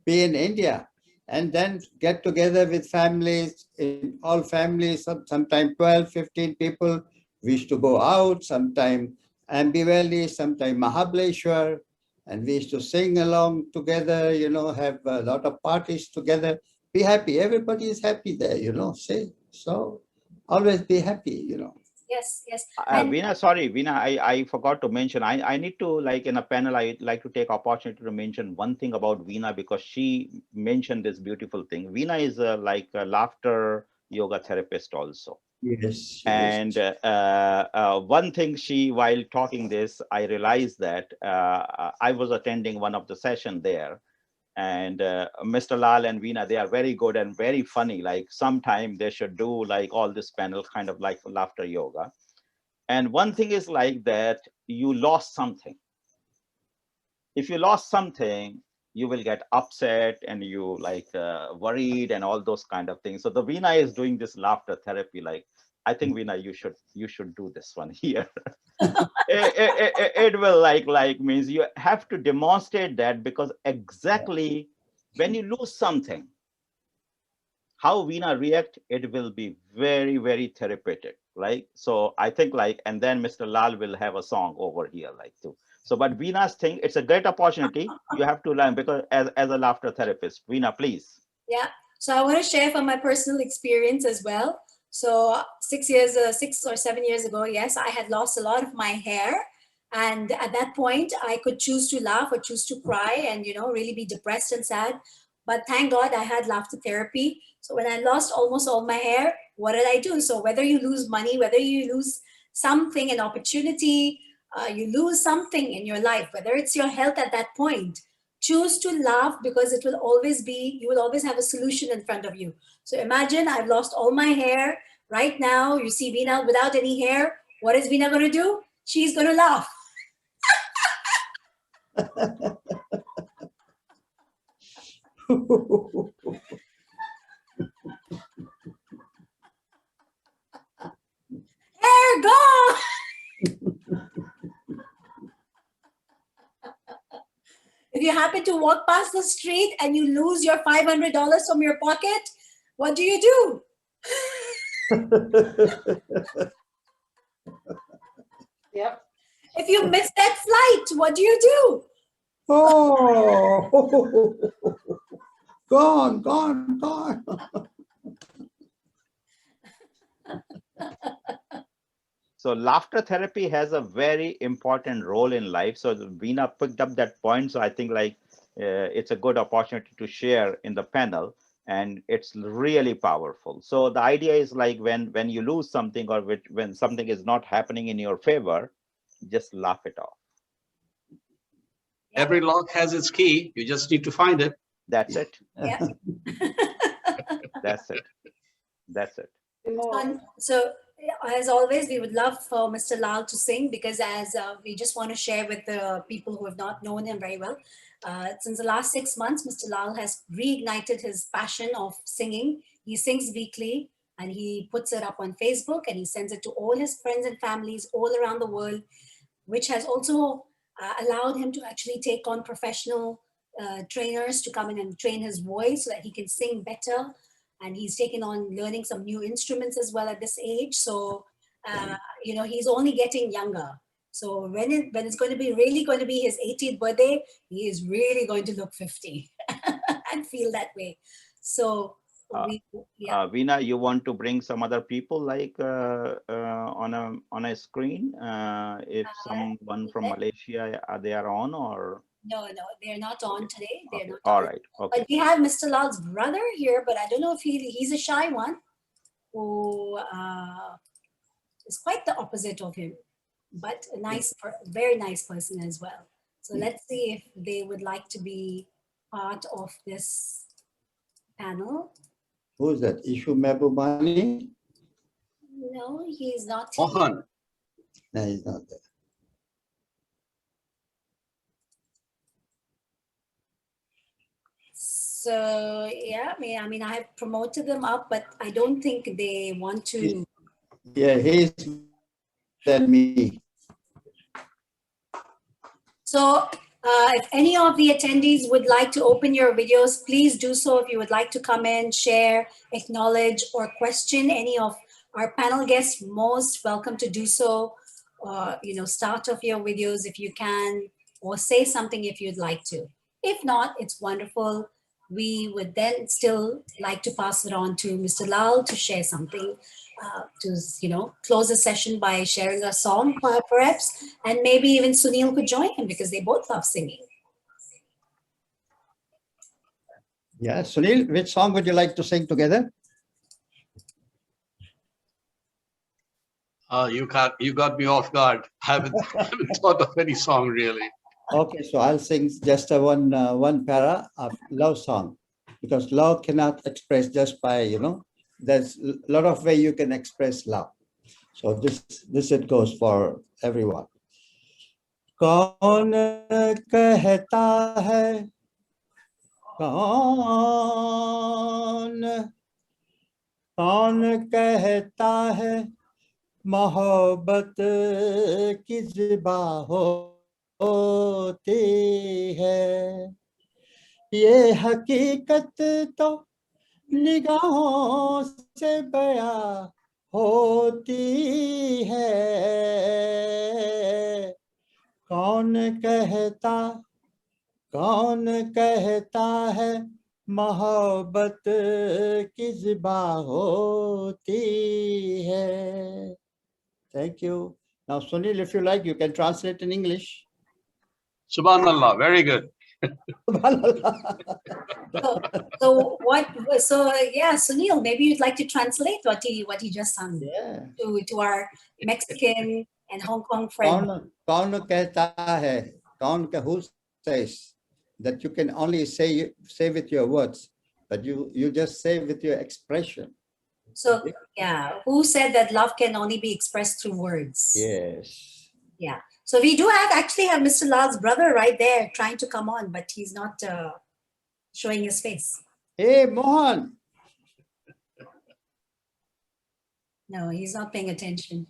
be in India and then get together with families, in all families, sometimes 12, 15 people. We used to go out, sometime Ambi Valley, sometime Mahabaleshwar, and we used to sing along together, have a lot of parties together. Be happy. Everybody is happy there, say. So always be happy. Yes, yes. And Veena, sorry, Veena, I forgot to mention, I need to, like in a panel, I like to take opportunity to mention one thing about Veena, because she mentioned this beautiful thing. Veena is like a laughter yoga therapist also. Yes, yes. And one thing while talking this, I realized that I was attending one of the session there, and Mr. Lal and Veena, they are very good and very funny. Like sometime they should do like all this panel kind of like laughter yoga. And one thing is like that, you lost something. If you lost something, you will get upset and you like worried and all those kind of things. So the Veena is doing this laughter therapy. Like, I think Veena, you should do this one here. It will like means you have to demonstrate that, because exactly when you lose something, how Veena react, it will be very, very therapeutic. Like, so I think like, and then Mr. Lal will have a song over here, like too. So, but Veena's thing, it's a great opportunity. You have to learn, because as a laughter therapist, Veena, please. yeah, so I want to share from my personal experience as well. So 6 or 7 years ago, yes, I had lost a lot of my hair. And at that point, I could choose to laugh or choose to cry and, really be depressed and sad. But thank God I had laughter therapy. So when I lost almost all my hair, what did I do? So whether you lose money, whether you lose something, an opportunity, you lose something in your life, whether it's your health at that point, choose to laugh, because you will always have a solution in front of you. So imagine I've lost all my hair. Right now, you see Veena without any hair. What is Veena going to do? She's going to laugh. Hair gone. If you happen to walk past the street and you lose your $500 from your pocket, what do you do? Yep. If you miss that flight, what do you do? Oh, gone, gone, gone. So laughter therapy has a very important role in life. So Veena picked up that point. So I think like it's a good opportunity to share in the panel, and it's really powerful. So the idea is like when you lose something or when something is not happening in your favor, just laugh it off. Every lock has its key. You just need to find it. That's it. Yeah. That's it. That's it. So as always, we would love for Mr. Lal to sing, because as we just want to share with the people who have not known him very well, since the last 6 months, Mr. Lal has reignited his passion of singing. He sings weekly and he puts it up on Facebook and he sends it to all his friends and families all around the world, which has also allowed him to actually take on professional trainers to come in and train his voice so that he can sing better. And he's taken on learning some new instruments as well at this age. So, you know, he's only getting younger. So when it's going to be really going to be his 18th birthday, he is really going to look 50 and feel that way. So Veena, you want to bring some other people like on a screen? If someone from Malaysia they are on, or no, they're not on today. They're okay. not All on. right. Okay. But we have Mr. Lal's brother here, but I don't know if he's a shy one who is quite the opposite of him, but a nice, very nice person as well. So let's see if they would like to be part of this panel. Who's that? Ishu Mehbubani? No, he's not. Mohan. No, he's not there. So yeah, I mean, I have promoted them up, but I don't think they want to. Yeah, he's than me. So if any of the attendees would like to open your videos, please do so. If you would like to come in, share, acknowledge, or question any of our panel guests, most welcome to do so. You know, start off your videos if you can, or say something if you'd like to. If not, it's wonderful. We would then still like to pass it on to Mr. Lal to share something, to, you know, close the session by sharing a song perhaps, and maybe even Sunil could join him because they both love singing. Yeah, Sunil, which song would you like to sing together? You got me off guard. I haven't thought of any song really. Okay, so I'll sing just a one para of love song, because love cannot express just by, you know, there's a lot of way you can express love. So this it goes for everyone. कौन कहता है, कौन कहता है मोहब्बत की ज़िबा होती है, ये हकीकत तो निगाहों से बयां होती है, कौन कहता है मोहब्बत की ज़िबा होती है. Thank you. Now, Sunil, if you like, you can translate in English. Subhanallah, very good. So yeah, Sunil, maybe you'd like to translate what he just sung, Yeah. to our Mexican and Hong Kong friends. कौन कहता है, who says that you can only say with your words, but you just say with your expression. So yeah, who said that love can only be expressed through words? Yes. Yeah. So we do actually have Mr. Lal's brother right there trying to come on, but he's not showing his face. Hey, Mohan. No, he's not paying attention.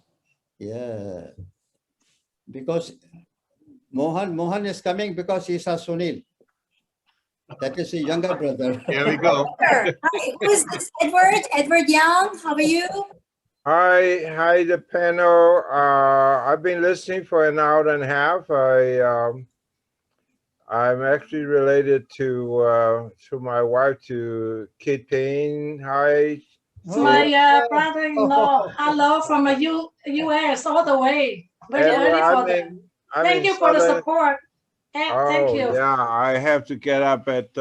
Yeah. Because Mohan is coming because he's a Sunil. That is a younger brother. Here we go. Sure. Hi, who is this? Edward? Edward Young, how are you? Hi, the panel. I've been listening for an hour and a half. I'm actually related to my wife, to Kit Payne. Hi. It's my Oh. brother-in-law. Hello from the US all the way. Very And early for that. I'm Thank in you for the southern. support. Thank Oh, you. yeah. I have to get up at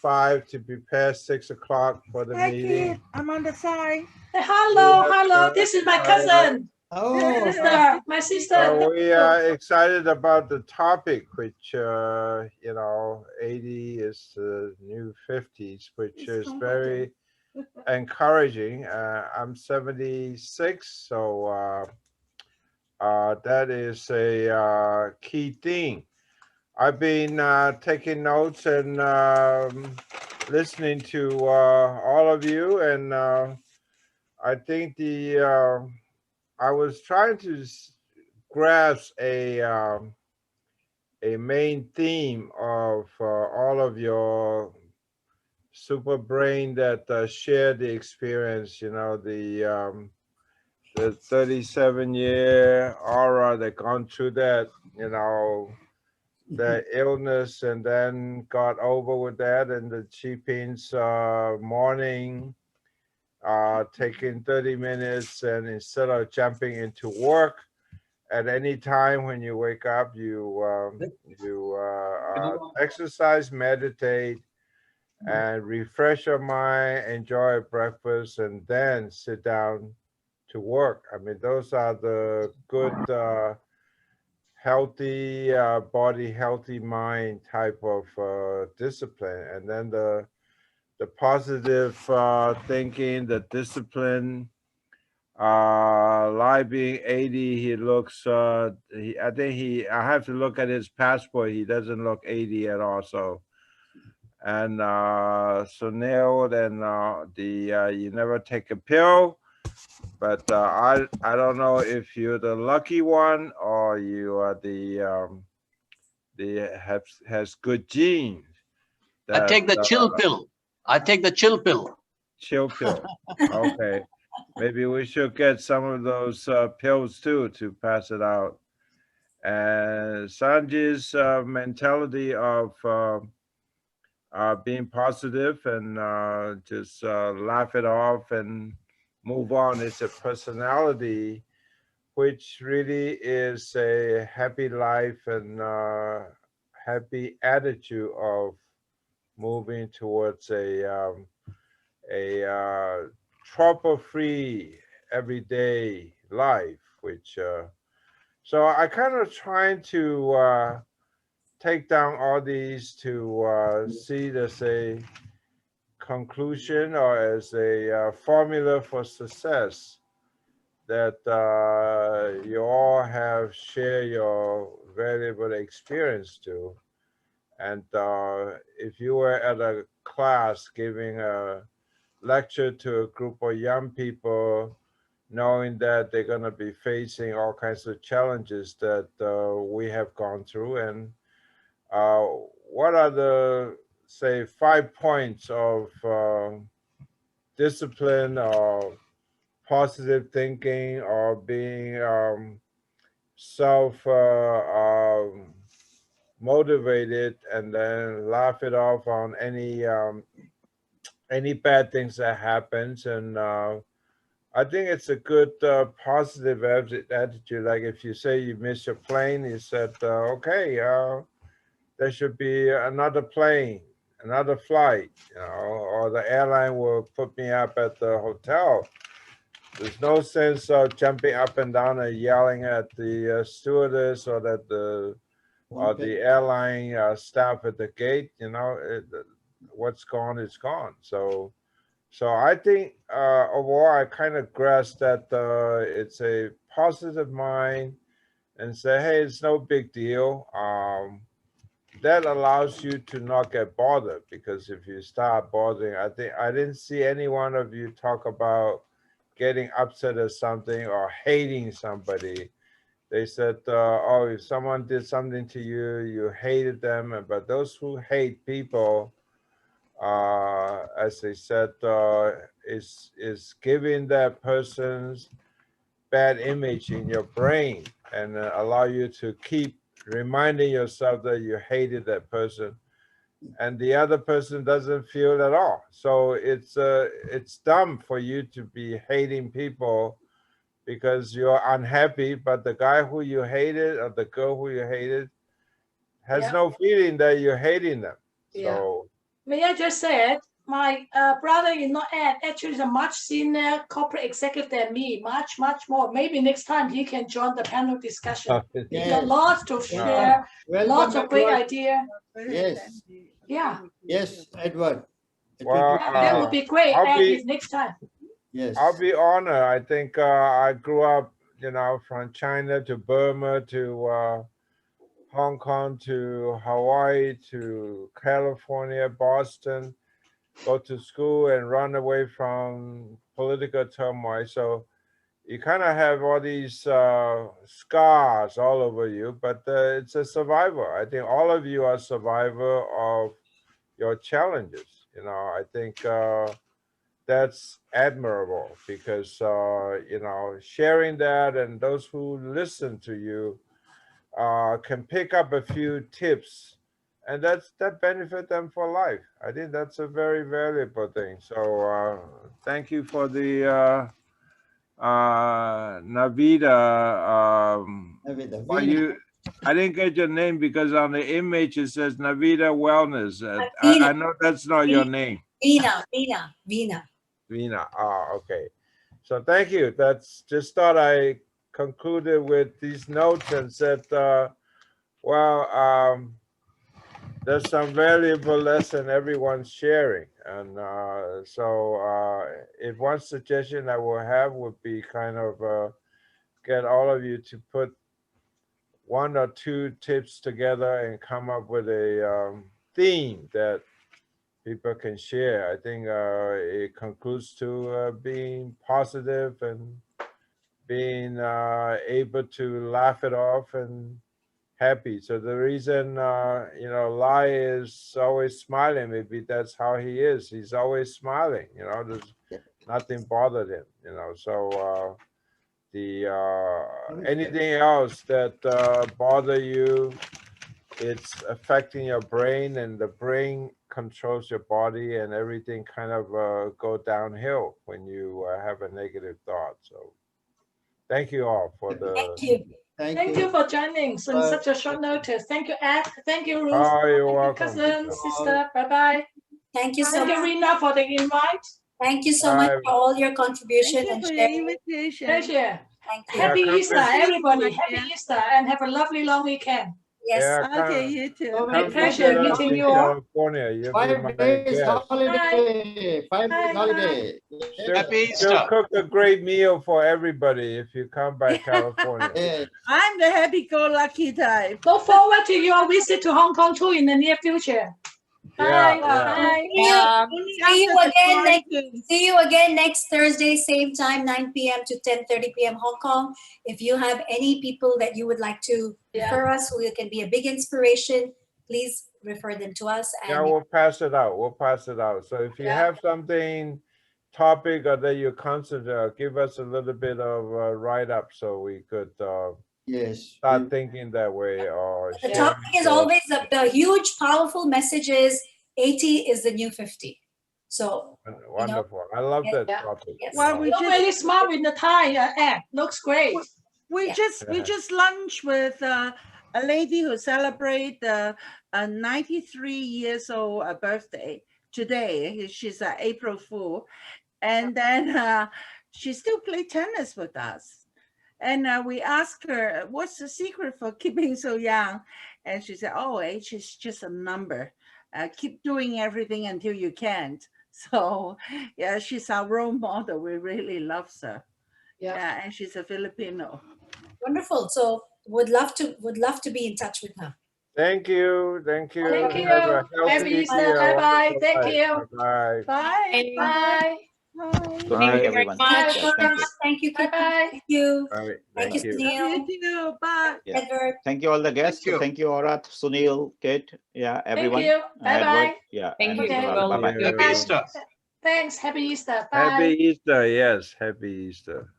5 to prepare 6 o'clock for the meeting. I'm on the side. Hello, Yeah, hello. This is my cousin. Oh. My sister. We are excited about the topic, which, 80 is the new 50s, which is very encouraging. I'm 76, so that is a key thing. I've been taking notes and listening to all of you, and I think I was trying to grasp a main theme of all of your super brain that shared the experience. The 37-year aura that gone through that, the illness, and then got over with that, and the cheapings morning, taking 30 minutes, and instead of jumping into work at any time when you wake up, you exercise, meditate, and refresh your mind, enjoy a breakfast, and then sit down to work. I mean, those are the good, healthy body, healthy mind type of discipline. And then the positive thinking, the discipline. Lai being 80, he looks. I have to look at his passport. He doesn't look 80 at all. So, and Sunil, and you never take a pill. But I don't know if you're the lucky one or you are has good genes. I take the chill pill. I take the chill pill. Chill pill. Okay. Maybe we should get some of those pills too to pass it out. And Sanjay's mentality of being positive and just laugh it off and move on. It's a personality which really is a happy life and happy attitude of moving towards a trouble-free everyday life, which so I kind of trying to take down all these to see it as a conclusion or as a formula for success that you all have shared your valuable experience to. And if you were at a class giving a lecture to a group of young people, knowing that they're going to be facing all kinds of challenges that we have gone through, and what are the, say, 5 points of discipline or positive thinking or being self motivated, and then laugh it off on any bad things that happens. And I think it's a good positive attitude. Like if you say you miss your plane, you said, okay, there should be another plane, another flight, or the airline will put me up at the hotel. There's no sense of jumping up and down and yelling at the stewardess or that the airline staff at the gate. What's gone is gone. So I think overall I kind of grasp that it's a positive mind and say, hey, it's no big deal. that allows you to not get bothered, because if you start bothering, I didn't see any one of you talk about getting upset at something or hating somebody. They said, oh, if someone did something to you, you hated them. But those who hate people, as they said, is giving that person's bad image in your brain, and allow you to keep reminding yourself that you hated that person, and the other person doesn't feel it at all. So it's dumb for you to be hating people because you're unhappy, but the guy who you hated or the girl who you hated has Yeah. no feeling that you're hating them. Yeah. So May I just say it? My brother-in-law Ed actually is a much senior corporate executive than me, much more. Maybe next time he can join the panel discussion. He Yes. got lots to Welcome. share, Welcome, lots of great Edward. idea. Yes. Yeah. Yes, Edward. It will Well, be That would pleasure. be great, I'll Ed, be- if next time. Yes. I'll be honored. I think I grew up, from China to Burma to Hong Kong to Hawaii to California, Boston, go to school and run away from political turmoil. So you kind of have all these scars all over you, but it's a survivor. I think all of you are survivor of your challenges. I think that's admirable, because sharing that, and those who listen to you can pick up a few tips, and that benefit them for life. I think that's a very valuable thing. So thank you for the Navita. Navita, Well, Veena. I didn't get your name because on the image it says Navita Wellness. Veena. I know that's not your name. Veena. Veena. Okay. So thank you. That's just thought I concluded with these notes and said, there's some valuable lesson everyone's sharing. And if one suggestion I will have would be kind of get all of you to put one or two tips together and come up with a theme that people can share. I think it concludes to being positive and being able to laugh it off and happy. So the reason, Lai is always smiling, maybe that's how he is. He's always smiling, there's nothing bothered him, so anything else that bother you, it's affecting your brain, and the brain controls your body, and everything kind of go downhill when you have a negative thought. So thank you all for the Thank you. Thank you for joining in such a short notice. Thank you, Ed. Thank you, Ruth. Oh, you're Thank you, welcome. cousin, sister. Bye-bye. Thank you so Thank you, much. Rina, for the invite. Thank you so much Bye. for all your contribution Thank you and for your sharing. invitation. Pleasure. Thank you. Happy come Easter, back. everybody. Thank Happy you. Easter, and have a lovely long weekend. Yes. Yeah, Okay, you too. Oh, Great wait, pleasure days meeting in you all. California. You'll be 5 my days guest. holiday. 5 days Bye. holiday. She'll, Happy she'll Easter. cook a great meal for everybody if you come by California. Yes. I'm the happy-go-lucky type. Look forward to your visit to Hong Kong too in the near future. Yeah, Bye. yeah. Bye. Only See you after the again next. quarantine. See you again next Thursday, same time, 9 p.m. to 10:30 p.m. Hong Kong. If you have any people that you would like to refer us, who can be a big inspiration, please refer them to us. And Yeah, we'll pass it out. We'll pass it out. So if you Yeah. have something, topic, or that you consider, give us a little bit of a write-up so we could Yes. start thinking that way. Or the Yeah. topic is always the huge, powerful message is 80 is the new 50. So Wonderful. I love that Yeah. topic. yes. Well, we You're just really smart with the tie, Ed. Looks great. we Yeah. just lunched with a lady who celebrate a 93 years old birthday today. She's April Fool, and then she still play tennis with us. And we asked her, what's the secret for keeping so young? And she said, oh, age is just a number. Keep doing everything until you can't. So yeah, she's our role model. We really love her. Yeah. Yeah, and she's a Filipino. Wonderful. So would love to be in touch with her. Thank you. Thank you. Thank you. Have a Happy healthy, Easter. Bye-bye. wonderful Thank life. you. Bye-bye. Bye. Bye. Bye. Good Thank night, you very everyone. much. Yeah, thank you. Thank you, Kitty. Bye-bye. Thank you. All right. Thank you, Thank you. Sunil. You too. Bye. Yeah. Edward. Thank you all the guests. you. Thank you, Aurath, Sunil, Kate. Yeah, Thank everyone. you. Edward. Bye-bye. Yeah, Thank and you. Okay. Kunal. Well, Bye-bye. Thank Happy you. Easter. Thanks. Happy Easter. Bye. Happy Easter. Yes, happy Easter.